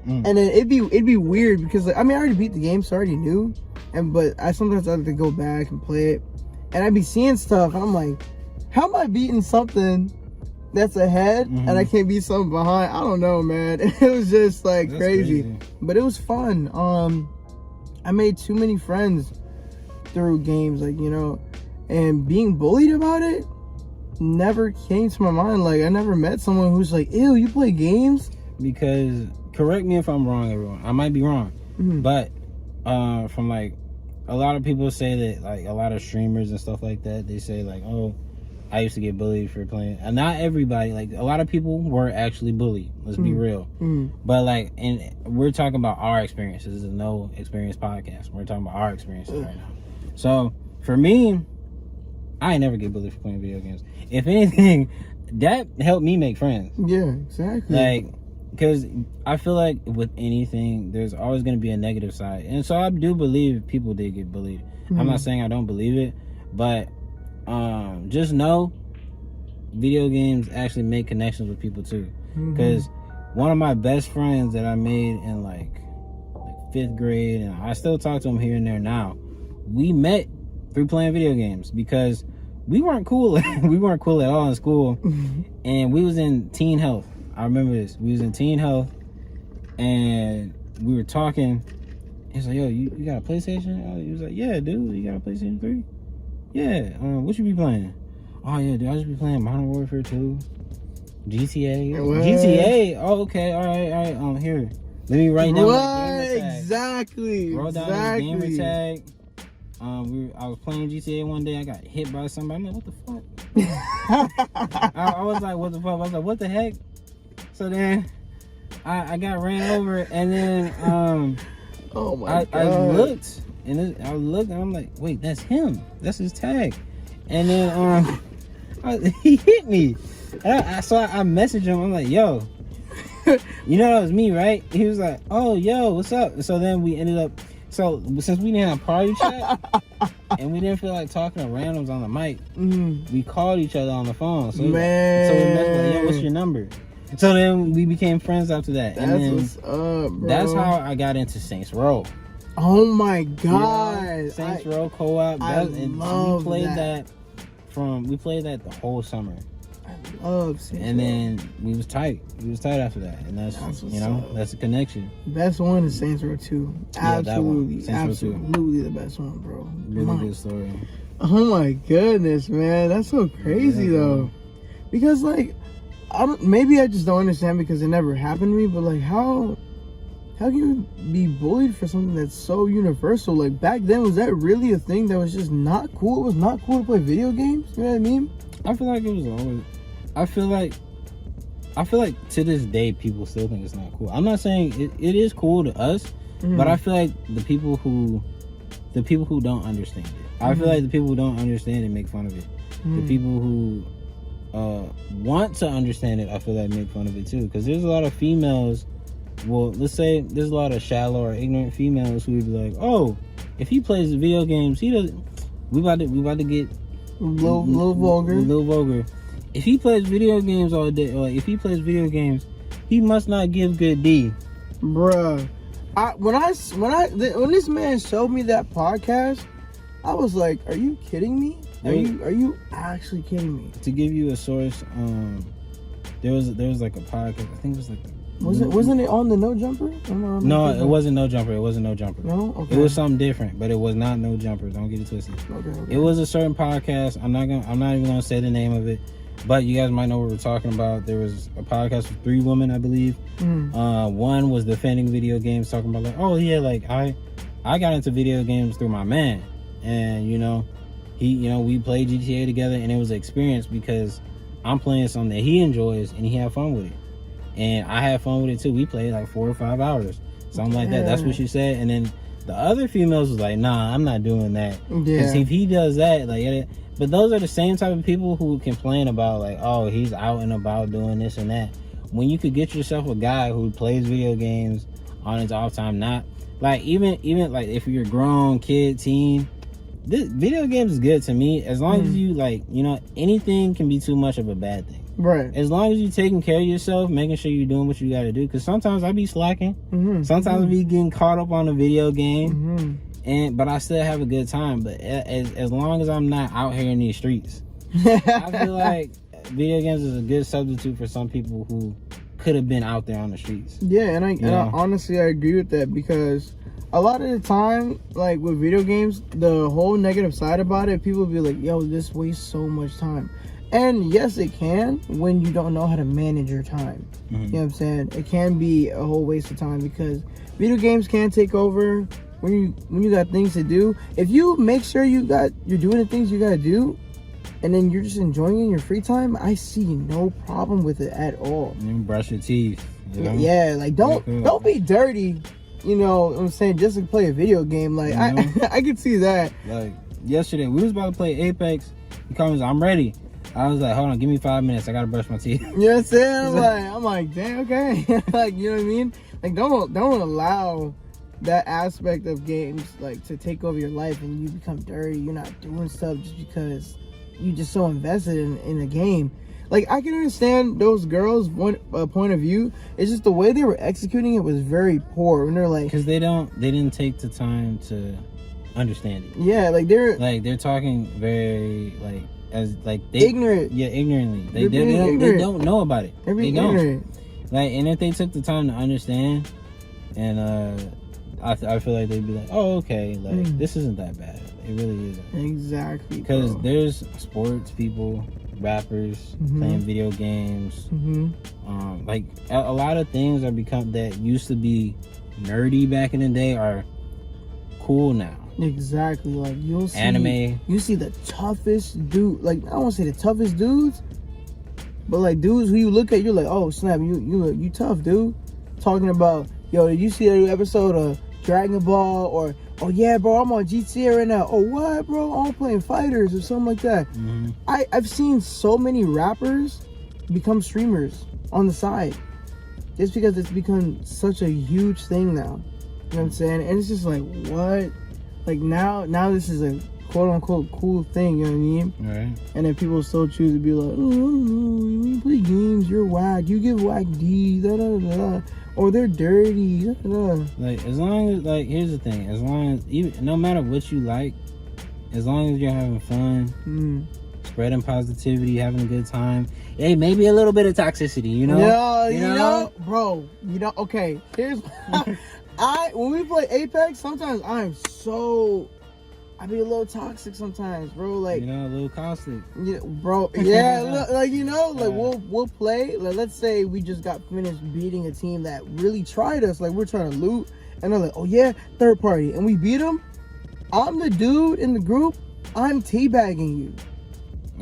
And then it'd be weird because like, I mean I already beat the game, so I already knew. But I sometimes have to go back and play it. And I'd be seeing stuff and I'm like, how am I beating something that's ahead and I can't beat something behind? I don't know, man. It was just like crazy. But it was fun. I made too many friends through games, like, you know, and being bullied about it never came to my mind. Like I never met someone who's like, ew, you play games? Because correct me if I'm wrong, everyone. I might be wrong. But from like a lot of people say that, like a lot of streamers and stuff like that, they say like, oh, I used to get bullied for playing. And not everybody, like a lot of people were actually bullied. Let's be real. But like, and we're talking about our experiences. This is a no experience podcast. We're talking about our experiences right now. So for me, I ain't never get bullied for playing video games. If anything, that helped me make friends. Yeah, exactly. Like because I feel like with anything, there's always going to be a negative side. And so I do believe people did get bullied. I'm not saying I don't believe it, but just know video games actually make connections with people too. Because one of my best friends that I made in like 5th grade, and I still talk to him here and there now, we met through playing video games because we weren't cool. We weren't cool at all in school. And we was in teen health. I remember this. We was in teen health and we were talking. He's like, yo, you got a PlayStation? He was like, yeah, dude, you got a PlayStation 3? Yeah. What you be playing? Oh, yeah, dude, I just be playing Modern Warfare 2, GTA. What? GTA? Oh, okay, all right. Here, let me write down my gamer tag. Exactly. Wrote down his gamer tag. I was playing GTA one day. I got hit by somebody. I'm like, what the fuck? I was like, what the fuck? I was like, what the heck? So then I got ran over, and then oh my God. I looked and I'm like, wait, that's him. That's his tag. And then he hit me. So I messaged him. I'm like, yo, you know that was me, right? He was like, oh, yo, what's up? So then we ended up. So since we didn't have party chat and we didn't feel like talking to randoms on the mic, we called each other on the phone. So man, so we messaged like, yo, what's your number? So then we became friends after that. That's and then what's up, bro. That's how I got into Saints Row. Oh my God. Saints Row co-op. We played that the whole summer. I love Saints Row. And then we was tight. We was tight after that. And that's that's a connection. Best one is Saints Row 2. Absolutely. That one. Absolutely the best one, bro. Really good story. Oh my goodness, man. That's so crazy though. Because like maybe I just don't understand because it never happened to me, but like how can you be bullied for something that's so universal? Like back then, was that really a thing that was just not cool? It was not cool to play video games? You know what I mean? I feel like it was always. I feel like to this day people still think it's not cool. I'm not saying it is cool to us, but I feel like the people who don't understand it. I feel like the people who don't understand it make fun of it. The people who want to understand it, I feel like make fun of it too. Because there's a lot of females. Well, let's say there's a lot of shallow or ignorant females who would be like, "Oh, if he plays video games, he doesn't." We about to get little vulgar. If he plays video games all day, or if he plays video games, he must not give good D. Bruh, when this man showed me that podcast, I was like, "Are you kidding me? Are you actually kidding me?" To give you a source, there was like a podcast. I think it was like. Wasn't it on the No Jumper? No, it wasn't No Jumper. It wasn't No Jumper. No, okay. It was something different, but it was not No Jumper. Don't get it twisted. Okay. It was a certain podcast. I'm not even gonna say the name of it, but you guys might know what we're talking about. There was a podcast with 3 women, I believe. One was defending video games, talking about like, oh yeah, like I got into video games through my man, and we played GTA together, and it was an experience because I'm playing something that he enjoys and he had fun with it. And I had fun with it too. We played like 4 or 5 hours, something like that. That's what she said. And then the other females was like, "Nah, I'm not doing that." Because if he does that, like, but those are the same type of people who complain about like, "Oh, he's out and about doing this and that." When you could get yourself a guy who plays video games on his off time, not like even like if you're a grown kid, teen, this video games is good to me as long as you like, anything can be too much of a bad thing. Right. As long as you're taking care of yourself, making sure you're doing what you got to do. Because sometimes I be slacking. Sometimes I be getting caught up on a video game. But I still have a good time. But as long as I'm not out here in these streets, I feel like video games is a good substitute for some people who could have been out there on the streets. Yeah, and I honestly, I agree with that because a lot of the time, like with video games, the whole negative side about it, people be like, yo, this wastes so much time. And yes, it can when you don't know how to manage your time. You know what I'm saying? It can be a whole waste of time because video games can take over when you got things to do. If you make sure you're doing the things you gotta do, and then you're just enjoying it in your free time, I see no problem with it at all. You brush your teeth. Yeah, like don't be dirty. You know what I'm saying? Just to play a video game, like I can see that. Like yesterday, we was about to play Apex. He comes, I'm ready. I was like, hold on, give me 5 minutes. I gotta brush my teeth. You know what I'm saying? I'm like, damn, okay. Like, you know what I mean? Like, don't allow that aspect of games like to take over your life and you become dirty. You're not doing stuff just because you just so invested in the game. Like, I can understand those girls' point of view. It's just the way they were executing it was very poor. And they're like, because they didn't take the time to understand it. Yeah, like they're talking very like as like they ignorant. Yeah, ignorantly. They don't know about it. They're being they don't. ignorant. Like, and if they took the time to understand, and I feel like they'd be like, oh, okay, like this isn't that bad. It really isn't. Exactly. Because there's sports people, rappers playing video games. Like a lot of things that used to be nerdy back in the day are cool now. Exactly. Like, you'll see anime. You see the toughest dude. Like, I don't want to say the toughest dudes, but like dudes who you look at, you're like, oh snap, you tough, dude. Talking about, yo, did you see that new episode of Dragon Ball? Or, oh yeah, bro, I'm on GTA right now. Oh what, bro? I'm playing fighters or something like that. I've seen so many rappers become streamers on the side just because it's become such a huge thing now. You know what I'm saying? And it's just like, what? Like, now this is a quote unquote cool thing, you know what I mean? Right. And then people still choose to be like, oh, no, you play games, you're whack, you give whack D, da da da, or they're dirty, da da da. Like, as long as, like, here's the thing, as long as, even no matter what you like, as long as you're having fun, spreading positivity, having a good time, hey, maybe a little bit of toxicity, you know? Yeah, you know, bro, okay, here's when we play Apex, sometimes I be a little toxic sometimes, bro. Like, a little caustic. Yeah, bro. Yeah, like, we'll play. Like, let's say we just got finished beating a team that really tried us. Like, we're trying to loot, and they're like, oh yeah, third party, and we beat them. I'm the dude in the group. I'm teabagging you.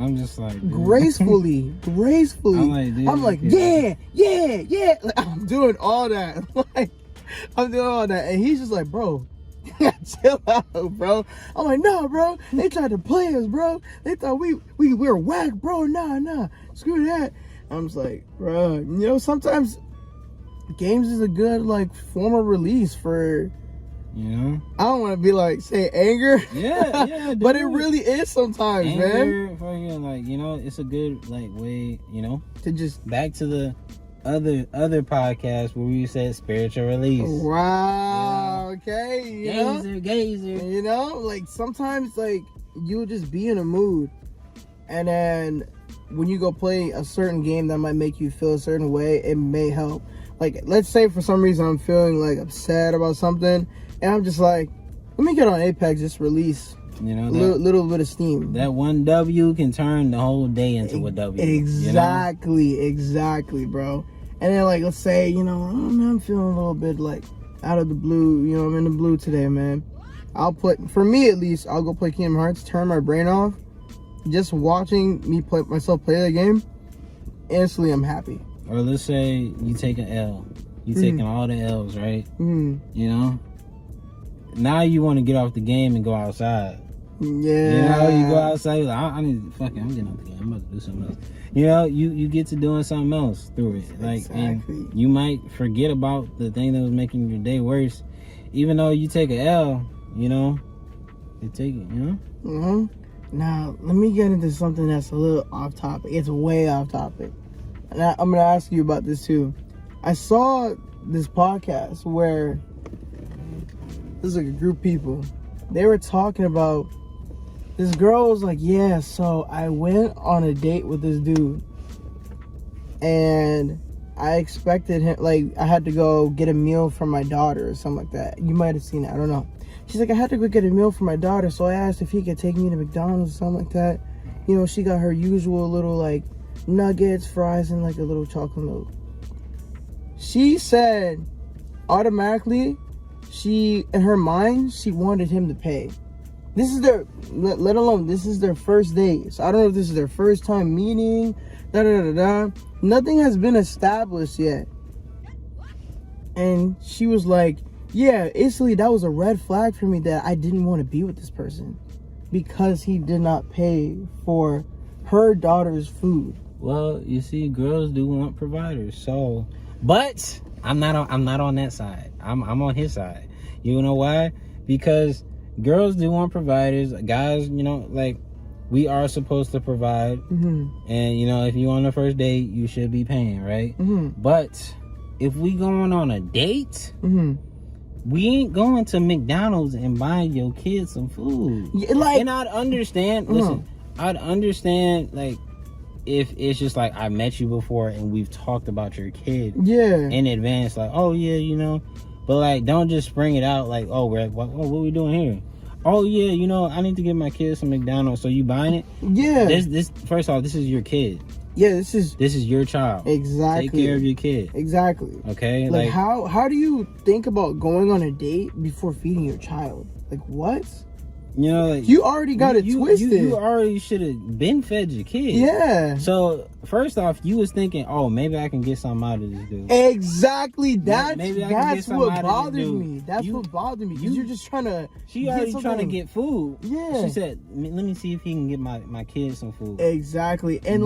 I'm just like, dude. gracefully. I'm like, yeah. Like, I'm doing all that. Like, I'm doing all that, and he's just like, bro, chill out, bro. I'm like, nah, bro. They tried to play us, bro. They thought we were whack, bro. Nah, screw that. I'm just like, bro. Sometimes games is a good like form of release for. I don't want to be like say anger. Yeah, but it really is sometimes, anger, man. Fucking like it's a good like way, to just back to the other podcast where we said spiritual release. Wow. Okay. Gazer. Like sometimes like you'll just be in a mood, and then when you go play a certain game that might make you feel a certain way, it may help. Like, let's say for some reason I'm feeling like upset about something, and I'm just like, let me get on Apex, just release a little bit of steam. That one W can turn the whole day into a W. Exactly, bro. And then, like, let's say, oh man, I'm feeling a little bit like out of the blue. I'm in the blue today, man. For me at least, I'll go play Kingdom Hearts, turn my brain off. Just watching myself play the game, instantly I'm happy. Or let's say you take an L. You taking all the L's, right? Now you want to get off the game and go outside. Yeah. You go outside, you're like, I'm getting off the game. I'm about to do something else. You get to doing something else through it. Like, exactly. And you might forget about the thing that was making your day worse. Even though you take an L, you take it, Now, let me get into something that's a little off topic. It's way off topic. And I'm going to ask you about this too. I saw this podcast where there's like a group of people. They were talking about, this girl was like, yeah, so I went on a date with this dude. And I expected him, like, I had to go get a meal for my daughter or something like that. You might have seen it, I don't know. She's like, I had to go get a meal for my daughter, so I asked if he could take me to McDonald's or something like that. She got her usual little, like, nuggets, fries, and, like, a little chocolate milk. She said, automatically, in her mind, she wanted him to pay. This is let alone, this is their first date. So I don't know if this is their first time meeting, Nothing has been established yet. And she was like, yeah, instantly that was a red flag for me that I didn't want to be with this person because he did not pay for her daughter's food. Well, you see, girls do want providers. So, but I'm not on that side. I'm on his side. You know why? Because girls do want providers. Guys, you know, like, we are supposed to provide. Mm-hmm. And, you know, if you on the first date, you should be paying, right? Mm-hmm. But if we going on a date, mm-hmm. we ain't going to McDonald's and buying your kids some food. Yeah, like, and I'd understand, listen, I'd understand, like, if it's just like, I met you before and we've talked about your kid in advance, like, oh yeah, you know, but like, don't just spring it out like, oh, what we doing here? Oh yeah, you know, I need to get my kids some McDonald's. So you buying it? Yeah. This first off, this is your kid. Yeah, this is your child. Exactly. Take care of your kid. Exactly. Okay. Like how do you think about going on a date before feeding your child? Like what? You know, like, you already got it twisted. You already should have been fed your kid. Yeah. So first off, you was thinking, oh, maybe I can get something out of this dude. Exactly. That's what bothers me. That's what bothers me. Because you're just trying to. She already trying to get food. Yeah. She said, let me see if he can get my kid some food. Exactly. And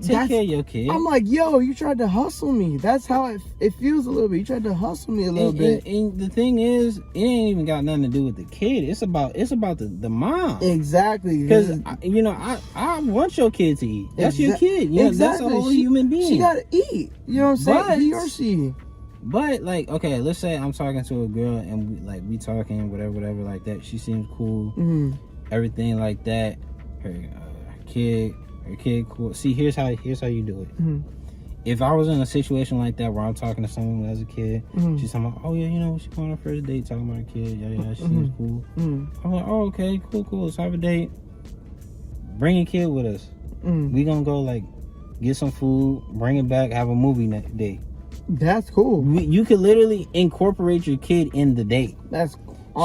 take care of your kid. I'm like, yo, you tried to hustle me. That's how it feels a little bit. You tried to hustle me a little bit. And the thing is, it ain't even got nothing to do with the kid. It's about the mom. Exactly. Because you know, I want your kid to eat. That's your kid. You know, that's a whole human being. She gotta eat. You know what I'm saying? He or she. But like, okay, let's say I'm talking to a girl and we talking whatever like that. She seems cool. Mm-hmm. Everything like that. Her kid cool. See, here's how you do it. Mm-hmm. If I was in a situation like that where I'm talking to someone as a kid, mm-hmm. she's talking about, oh yeah, you know, she going on her first date, talking about her kid, yeah, she seems cool. Mm-hmm. I'm like, oh, okay, cool, let's have a date. Bring your kid with us. Mm-hmm. We gonna go like get some food, bring it back, have a movie date. That's cool. You could literally incorporate your kid in the date. That's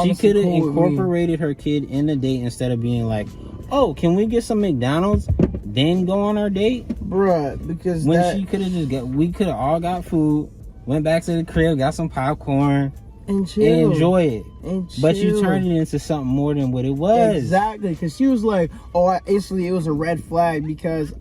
she could have incorporated her kid in the date instead of being like, oh, can we get some McDonald's, then go on our date? Bruh, because when she could have we could have all got food, went back to the crib, got some popcorn, and chill. And enjoy it. And chill. But you turned it into something more than what it was. Exactly, because she was like, instantly it was a red flag because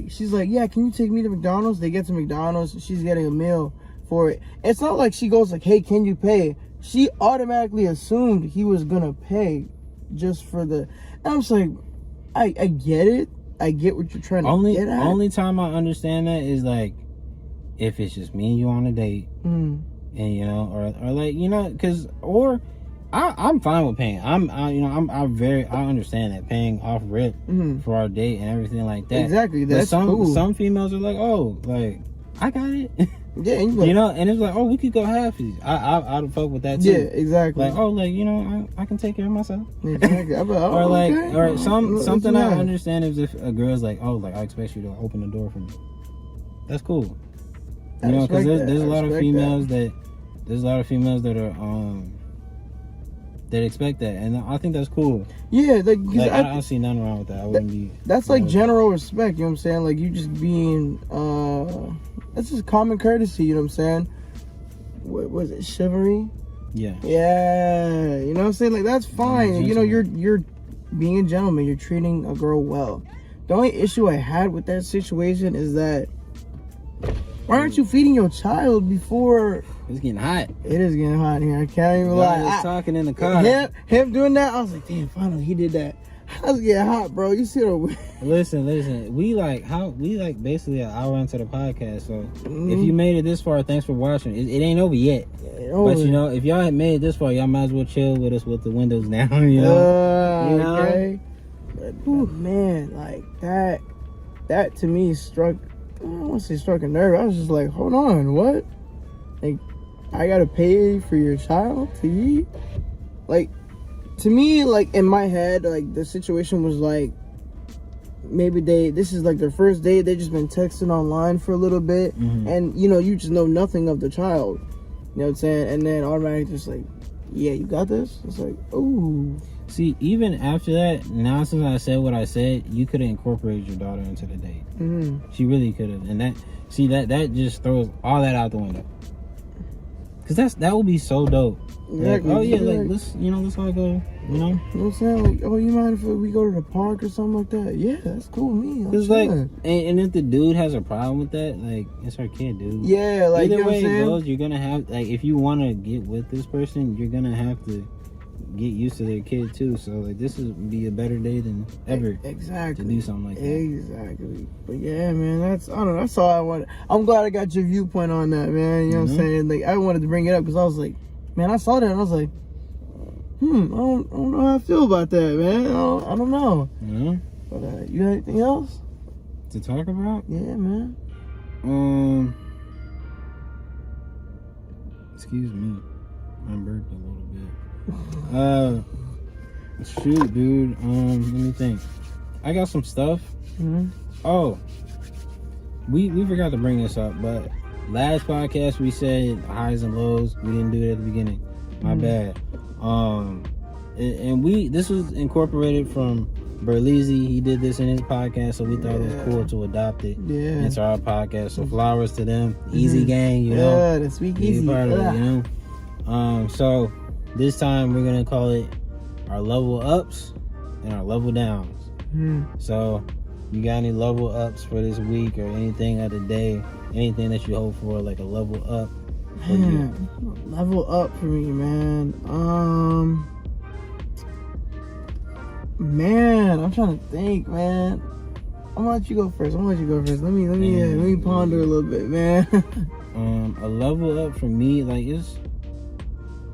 she's like, yeah, can you take me to McDonald's? They get to McDonald's, she's getting a meal for it. It's not like she goes like, hey, can you pay? She automatically assumed he was gonna pay just for the. And I'm just like, I get it. I get what you're trying to get at. Only time I understand that is like if it's just me and you on a date, and you know, or like, you know, I'm fine with paying. I understand that paying off rip for our date and everything like that. Exactly, that's cool. Some females are like, oh, like I got it. Yeah, and you know, and it's like, oh, we could go halfies. I'd fuck with that too. Yeah, exactly. Like, oh, like, you know, I can take care of myself. Exactly. I'm like, or like, okay. or something I understand is if a girl's like, oh, like I expect you to open the door for me. That's cool. You know, because there's a lot of females that are that expect that, and I think that's cool. Yeah, like I don't see nothing wrong with that. I wouldn't be. That's like general respect. You know what I'm saying? Like you just being that's just common courtesy. You know what I'm saying? What was it? Chivalry? Yeah. Yeah. You know what I'm saying? Like that's fine. You know, you're being a gentleman. You're treating a girl well. The only issue I had with that situation is that why aren't you feeding your child before? It's getting hot. It is getting hot in here. I can't even lie. I was talking in the car. Him doing that, I was like, damn, finally he did that. I was getting hot, bro. You see what? Listen. We basically an hour into the podcast. So if you made it this far, thanks for watching. It ain't over yet. But you know, if y'all had made it this far, y'all might as well chill with us with the windows down. You know. Okay. But man, like that to me struck. I don't want to say struck a nerve. I was just like, hold on, what? Like, I gotta pay for your child to eat? Like, to me, like, in my head, like, the situation was like, maybe this is like their first date, they just been texting online for a little bit, and, you know, you just know nothing of the child. You know what I'm saying? And then automatically just like, yeah, you got this? It's like, ooh. See, even after that, now since I said what I said, you could have incorporated your daughter into the date. She really could have. And that just throws all that out the window. Cause that would be so dope. Exactly. Like, oh yeah, like let's all go. You know what I'm saying? Like, oh, you mind if we go to the park or something like that? Yeah, that's cool with me. Cause like, and if the dude has a problem with that, like, it's her kid, dude. Yeah, like, either way it goes, you're gonna have, like, if you want to get with this person, you're gonna have to get used to their kid too. So like, this would be a better day than ever. Exactly. To do something like that. Exactly. But yeah, man, that's all I wanted. I'm glad I got your viewpoint on that, man. You know what I'm saying? Like, I wanted to bring it up because I was like, man, I saw that and I was like, I don't know how I feel about that, man. I don't know. Yeah. But you got anything else to talk about? Yeah, man. Excuse me, I burped a little bit. Shoot, dude. Let me think. I got some stuff. Oh, we forgot to bring this up, but last podcast we said highs and lows. We didn't do it at the beginning. My bad. And this was incorporated from Burleezy. He did this in his podcast, so we thought it was cool to adopt it into our podcast. So flowers to them. Easy gang, you know. Yeah, the sweet easy. Part of it, you know. So this time we're gonna call it our level ups and our level downs. So you got any level ups for this week or anything of the day? Anything that you hope for, like a level up? Level up for me, man. Man, I'm trying to think, man. I'm gonna let you go first. Let me ponder a little bit, man. A level up for me, like, it's,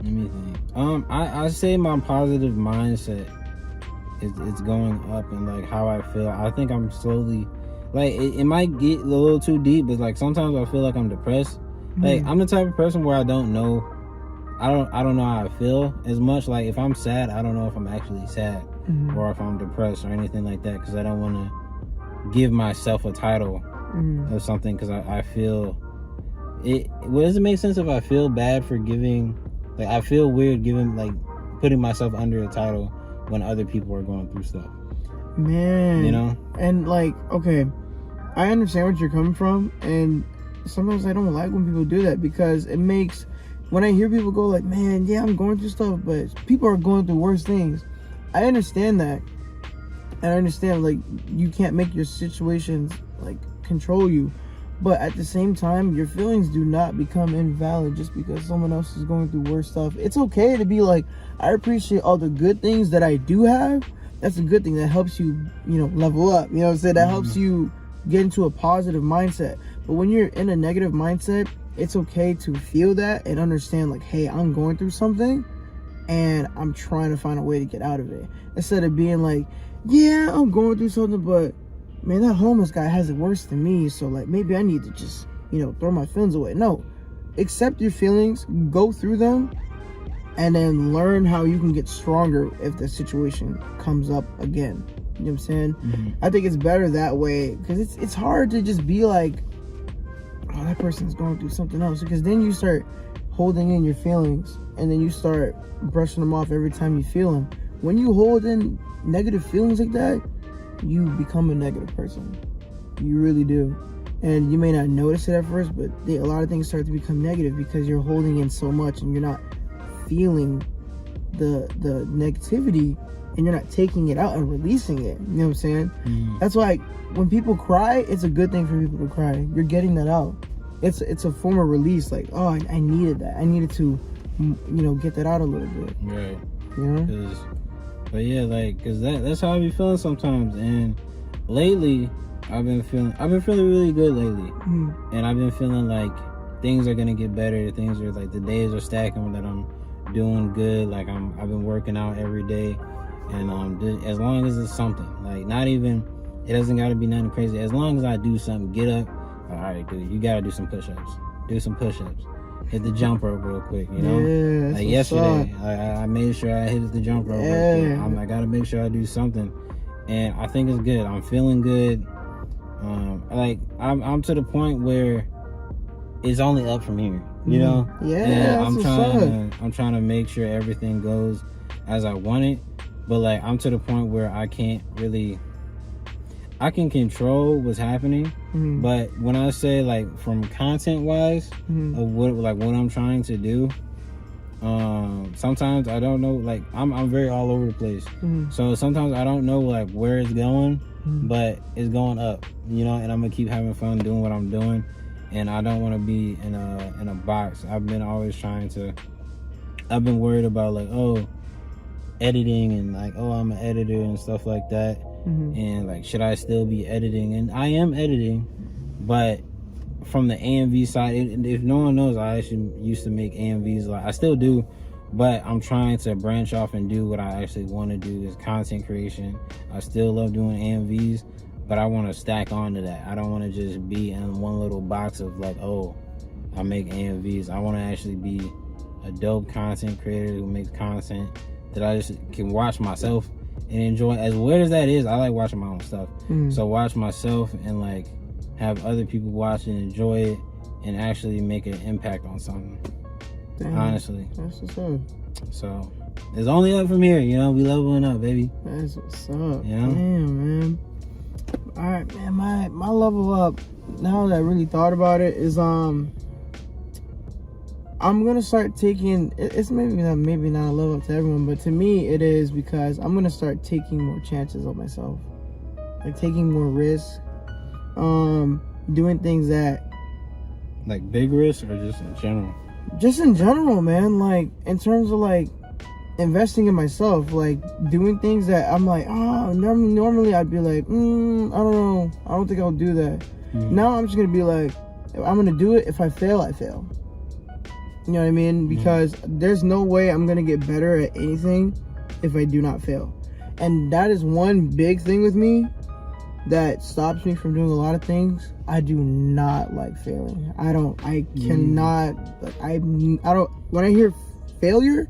let me think. I say my positive mindset is going up, and like how I feel. I think I'm slowly, like, it might get a little too deep, but like sometimes I feel like I'm depressed. Like, I'm the type of person where I don't know how I feel as much. Like, if I'm sad, I don't know if I'm actually sad or if I'm depressed or anything like that, because I don't want to give myself a title of something, because I feel it. Well, does it make sense if I feel bad for giving, like, I feel weird giving, like, putting myself under a title when other people are going through stuff, man, you know? And like, okay, I understand what you're coming from, and sometimes I don't like when people do that, because it makes, when I hear people go like, man, yeah, I'm going through stuff, but people are going through worse things. I understand that. And I understand, like, you can't make your situations, like, control you. But at the same time, your feelings do not become invalid just because someone else is going through worse stuff. It's okay to be like, I appreciate all the good things that I do have. That's a good thing. That helps you, you know, level up. You know what I'm saying? That helps you get into a positive mindset. But when you're in a negative mindset, it's okay to feel that and understand, like, hey, I'm going through something and I'm trying to find a way to get out of it. Instead of being like, yeah, I'm going through something, but man, that homeless guy has it worse than me, so like maybe I need to just, you know, throw my feelings away. No, accept your feelings, go through them, and then learn how you can get stronger if the situation comes up again. You know what I'm saying? I think it's better that way, because it's hard to just be like, oh, that person's going through something else, because then you start holding in your feelings and then you start brushing them off every time you feel them. When you hold in negative feelings like that, you become a negative person. You really do. And you may not notice it at first, but a lot of things start to become negative because you're holding in so much and you're not feeling the negativity, and you're not taking it out and releasing it. You know what I'm saying? That's why when people cry, it's a good thing for people to cry. You're getting that out. It's a form of release. Like, oh, I needed that. I needed to, you know, get that out a little bit. Right. You know? But yeah, like, cause that's how I be feeling sometimes. And lately, I've been feeling really good lately. And I've been feeling like things are gonna get better. Things are like, the days are stacking that I'm doing good. Like, I've been working out every day, and as long as it's something, like, not even, it doesn't gotta be nothing crazy. As long as I do something, get up. All right, dude, you gotta do some push-ups. Do some push-ups. Hit the jump rope real quick, you know? Yeah, like yesterday, I made sure I hit the jump rope real quick. I gotta make sure I do something. And I think it's good. I'm feeling good. Like, I'm to the point where it's only up from here, you know? Yeah, I'm trying to make sure everything goes as I want it. But like, I'm to the point where I can't really, I can control what's happening, but when I say like from content wise of what I'm trying to do, sometimes I don't know, like I'm very all over the place. So sometimes I don't know like where it's going, but it's going up, and I'm gonna keep having fun doing what I'm doing, and I don't want to be in a box. I've been worried about like, editing and like, I'm an editor and stuff like that. And like, should I still be editing? And I am editing, but from the AMV side, if no one knows, I actually used to make AMVs. Like I still do, but I'm trying to branch off and do what I actually want to do, is content creation. I still love doing AMVs, but I want to stack onto that. I don't want to just be in one little box of like, I make AMVs. I want to actually be a dope content creator who makes content that I just can watch myself and enjoy. As weird as that is, I like watching my own stuff. So watch myself and like have other people watch and enjoy it and actually make an impact on something. Damn, honestly, that's what's up. So it's only up from here, we leveling up, baby. That's what's up. Damn, man. All right, man. My level up, now that I really thought about it, is I'm gonna start taking, it's maybe not a level up to everyone, but to me it is, because I'm gonna start taking more chances on myself, like taking more risks, doing things that, like big risks or just in general. Just in general, man. Like in terms of like investing in myself, like doing things that I'm like, normally I'd be like, I don't know, I don't think I'll do that. Now I'm just gonna be like, I'm gonna do it. If I fail, I fail. You know what I mean? Because there's no way I'm gonna get better at anything if I do not fail. And that is one big thing with me that stops me from doing a lot of things. I do not like failing. Cannot, when I hear failure,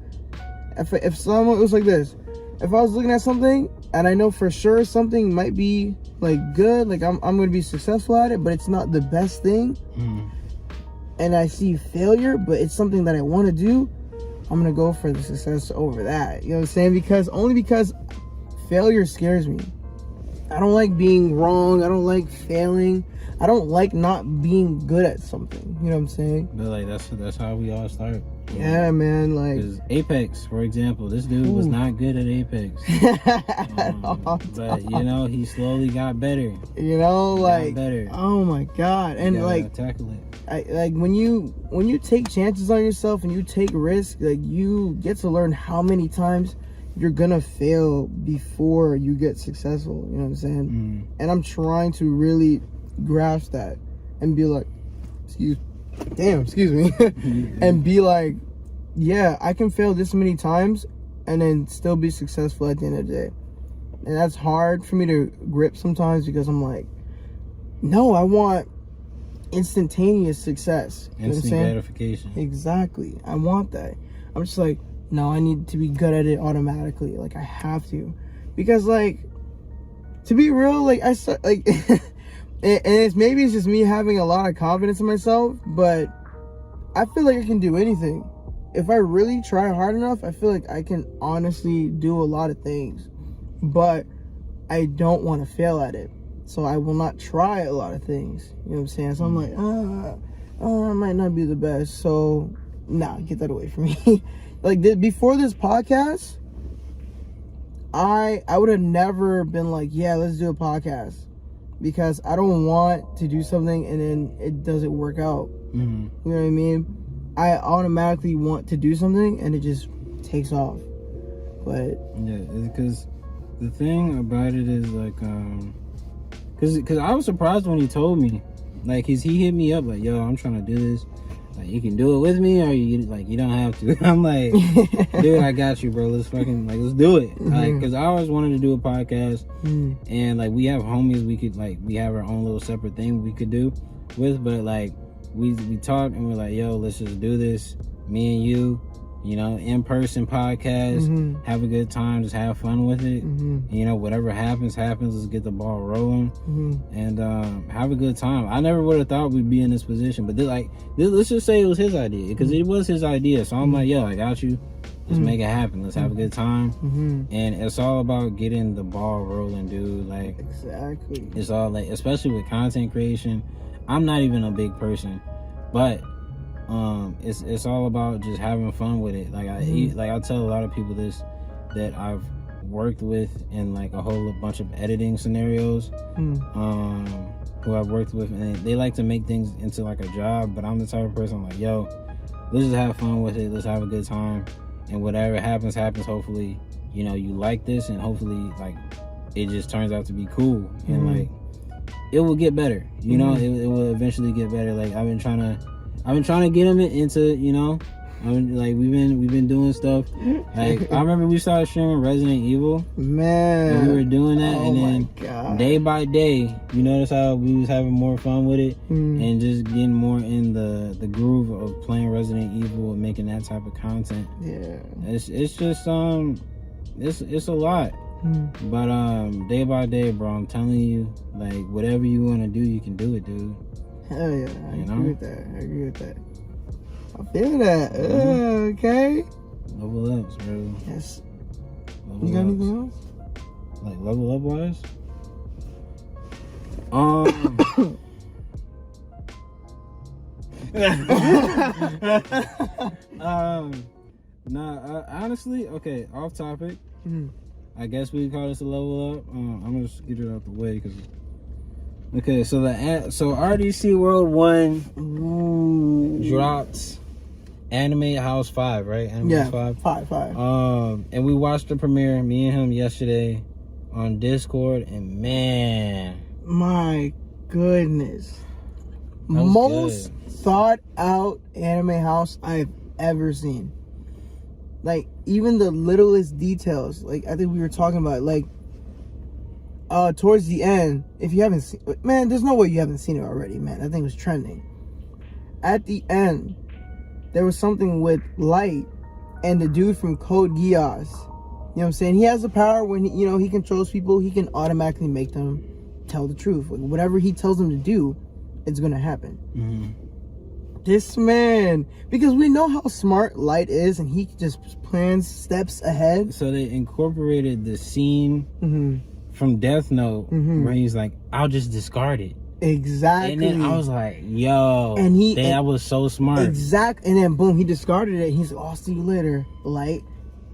if someone, it was like this, if I was looking at something and I know for sure something might be like good, like I'm gonna be successful at it, but it's not the best thing, and I see failure, but it's something that I want to do, I'm gonna go for the success over that. You know what I'm saying? Because failure scares me. I don't like being wrong. I don't like failing. I don't like not being good at something. You know what I'm saying? But like that's how we all start. Yeah, man. Like, because Apex, for example, this dude was not good at Apex. But he slowly got better. Better. Oh my god! And like, tackle it. Like when you take chances on yourself and you take risks, like you get to learn how many times you're gonna fail before you get successful. You know what I'm saying? And I'm trying to really grasp that and be like, excuse me, and be like, yeah, I can fail this many times and then still be successful at the end of the day. And that's hard for me to grip sometimes, because I'm like, no, I want instantaneous success. Instant gratification. Exactly. I want that. I'm just like, no, I need to be good at it automatically. Like, I have to. Because, like, to be real, like, I start, like, and maybe it's just me having a lot of confidence in myself, but I feel like I can do anything. If I really try hard enough, I feel like I can honestly do a lot of things. But I don't want to fail at it. So I will not try a lot of things. You know what I'm saying? So I'm like, I might not be the best. So, nah, get that away from me. Like, before this podcast, I would have never been like, yeah, let's do a podcast. Because I don't want to do something and then it doesn't work out. You know what I mean? I automatically want to do something and it just takes off. But yeah, because the thing about it is like, because I was surprised when he told me, like, he hit me up like, yo, I'm trying to do this. Like, you can do it with me, or you don't have to. I'm like, dude, I got you, bro. Let's do it. Like, because I always wanted to do a podcast, and like, we have homies we have our own little separate thing we could do with, but like, we talked and we're like, yo, let's just do this, me and you, in-person podcast, have a good time, just have fun with it. Whatever happens, let's get the ball rolling, and have a good time. I never would have thought we'd be in this position, but let's just say it was his idea, because it was his idea. So I'm like, yo, I got you. Just make it happen. Let's have a good time. And it's all about getting the ball rolling, dude. Like, exactly. It's all like, especially with content creation. I'm not even a big person, but it's all about just having fun with it. Like I tell a lot of people this, that I've worked with in like a whole bunch of editing scenarios, who I've worked with, and they like to make things into like a job, but I'm the type of person like, yo, let's just have fun with it. Let's have a good time. And whatever happens. Hopefully, you know, you like this, and hopefully, like, it just turns out to be cool, and like, it will get better. You know, it will eventually get better. Like, I've been trying to get them into, you know, we've been doing stuff. Like, I remember we started streaming Resident Evil. Man, and we were doing that, and then day by day, you notice how we was having more fun with it, and just getting more in the groove of playing Resident Evil and making that type of content. Yeah, it's just it's a lot. But day by day, bro, I'm telling you, like, whatever you want to do, you can do it, dude. Hell yeah, I agree with that. I feel that. Okay. Level ups, bro. Yes. Level you got ups. anything else? Like, level up wise? Honestly, okay, off topic. I guess we call this a level up. I'm gonna just get it out the way, because okay, so RDC World 1 dropped Anime House 5, right? Anime House 5. 5. And we watched the premiere, me and him, yesterday on Discord, and man, my goodness, most thought out anime house I've ever seen. Like, even the littlest details, like, I think we were talking about, like, towards the end, if you haven't seen, man, there's no way you haven't seen it already, man. That thing was trending. At the end, there was something with Light and the dude from Code Geass. You know what I'm saying? He has the power when he controls people. He can automatically make them tell the truth. Like, whatever he tells them to do, it's gonna happen. This man, because we know how smart Light is, and he just plans steps ahead. So they incorporated the scene from Death Note where he's like, "I'll just discard it." Exactly. And then I was like, "Yo," and that was so smart. Exactly. And then boom, he discarded it. He's like, "I'll see you later, Light."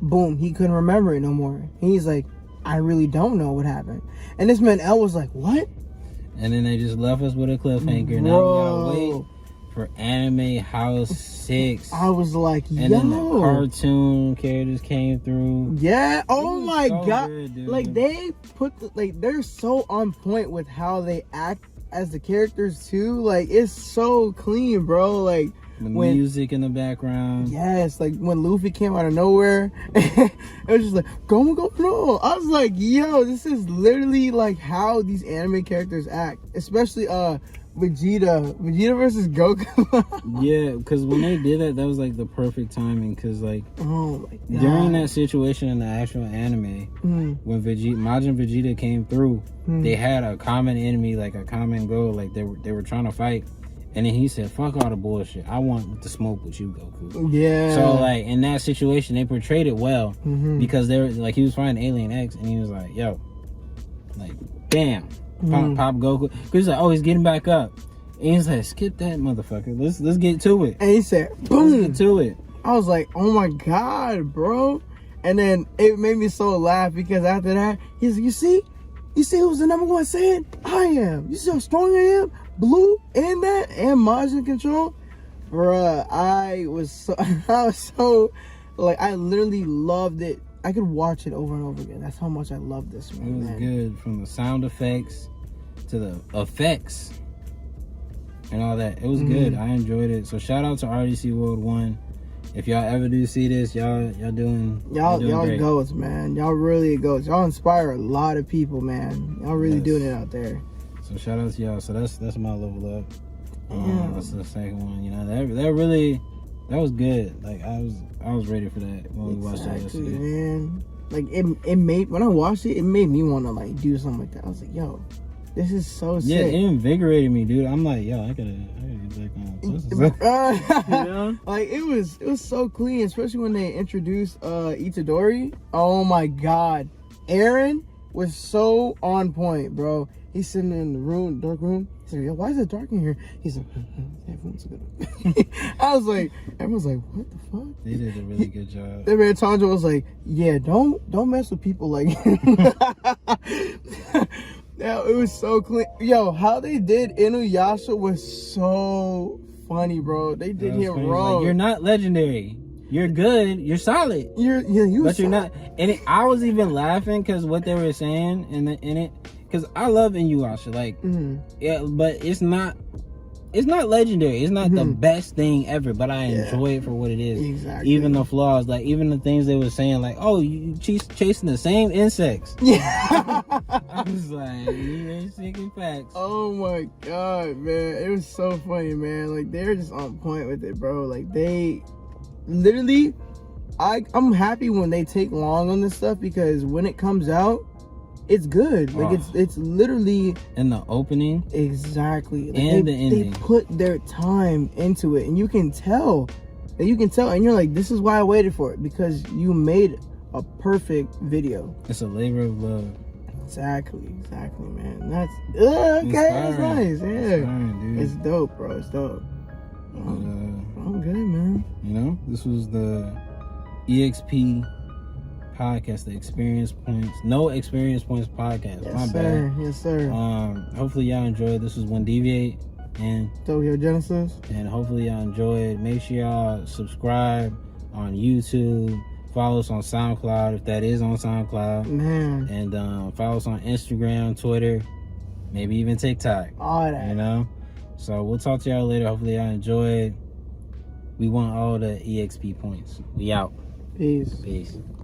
Boom, he couldn't remember it no more. And he's like, "I really don't know what happened." And this man L was like, "What?" And then they just left us with a cliffhanger. Now we gotta wait for Anime House 6. I was like, yo. And then the cartoon characters came through. Yeah. Oh my god. Good, like, they put they're so on point with how they act as the characters too. Like, it's so clean, bro. Like, the music in the background. Yes, like when Luffy came out of nowhere, it was just like, go. I was like, yo, this is literally like how these anime characters act, especially Vegeta versus Goku. Yeah, because when they did that was like the perfect timing, because like, oh my god, during that situation in the actual anime, when Majin Vegeta came through, they had a common enemy, like a common goal, like they were trying to fight. And then he said, "Fuck all the bullshit. I want to smoke with you, Goku." Yeah. So like, in that situation, they portrayed it well, because they were like, he was fighting Alien X, and he was like, "Yo, like, bam, pop Goku." Because he's like, "Oh, he's getting back up," and he's like, "Skip that motherfucker. Let's get to it." And he said, "Boom, let's get to it." I was like, "Oh my god, bro!" And then it made me so laugh, because after that, he's like, "You see who's the number one Saiyan? I am. You see how strong I am? Blue and that, and Majin control." Bruh, I was so like, I literally loved it. I could watch it over and over again. That's how much I love this one. It was good, from the sound effects to the effects and all that. It was good. I enjoyed it. So shout out to RDC World 1. If y'all ever do see this, y'all doing great. Goats, man. Y'all really goats. Y'all inspire a lot of people, man. Y'all really doing it out there. So shout out to y'all. So that's my level up. That's the second one. You know, that was good. Like, I was ready for that when we watched it yesterday. Man. Like, it made, when I watched it, it made me want to like do something like that. I was like, yo, This is so sick. Yeah, it invigorated me, dude. I'm like, yo, I gotta get back on. You know? Like it was so clean, especially when they introduced Itadori. Oh my god, Aaron was so on point, bro. He's sitting in the room, dark room. He's like, yo, why is it dark in here? He's like, everyone's good. Everyone's like, what the fuck? They did a really good job. That man Tanjiro was like, yeah, don't mess with people like him. Yeah, it was so clean. Yo, how they did Inuyasha was so funny, bro. They did him wrong. Like, you're not legendary. You're good. You're solid. But you're not. And I was even laughing because what they were saying in it. Because I love Inuyasha. Like, yeah, but it's not legendary. It's not the best thing ever, but I enjoy it for what it is. Exactly. Even the flaws, like even the things they were saying, like, oh, you chasing the same insects. Yeah. I was like, you ain't speaking facts. Oh my god, man. It was so funny, man. Like, they're just on point with it, bro. Like, they literally, I'm happy when they take long on this stuff because when it comes out, it's good. Like it's literally in the opening, exactly, like and the ending. They put their time into it, and you can tell, and you're like, this is why I waited for it because you made a perfect video. It's a labor of love. Exactly, man. That's okay. That's nice. Yeah, dude. It's dope, bro. It's dope. I'm good, man. You know, this was the EXP podcast, the Experience Points, No Experience Points podcast. Yes, My sir. bad. Yes, sir. Hopefully y'all enjoyed. This was windeviate and Tokyo Genesis. And hopefully y'all enjoyed. Make sure y'all subscribe on YouTube. Follow us on SoundCloud if that is on SoundCloud. Man. And follow us on Instagram, Twitter, maybe even TikTok. All that. You know? So we'll talk to y'all later. Hopefully y'all enjoyed. We want all the EXP points. We out. Peace. Peace.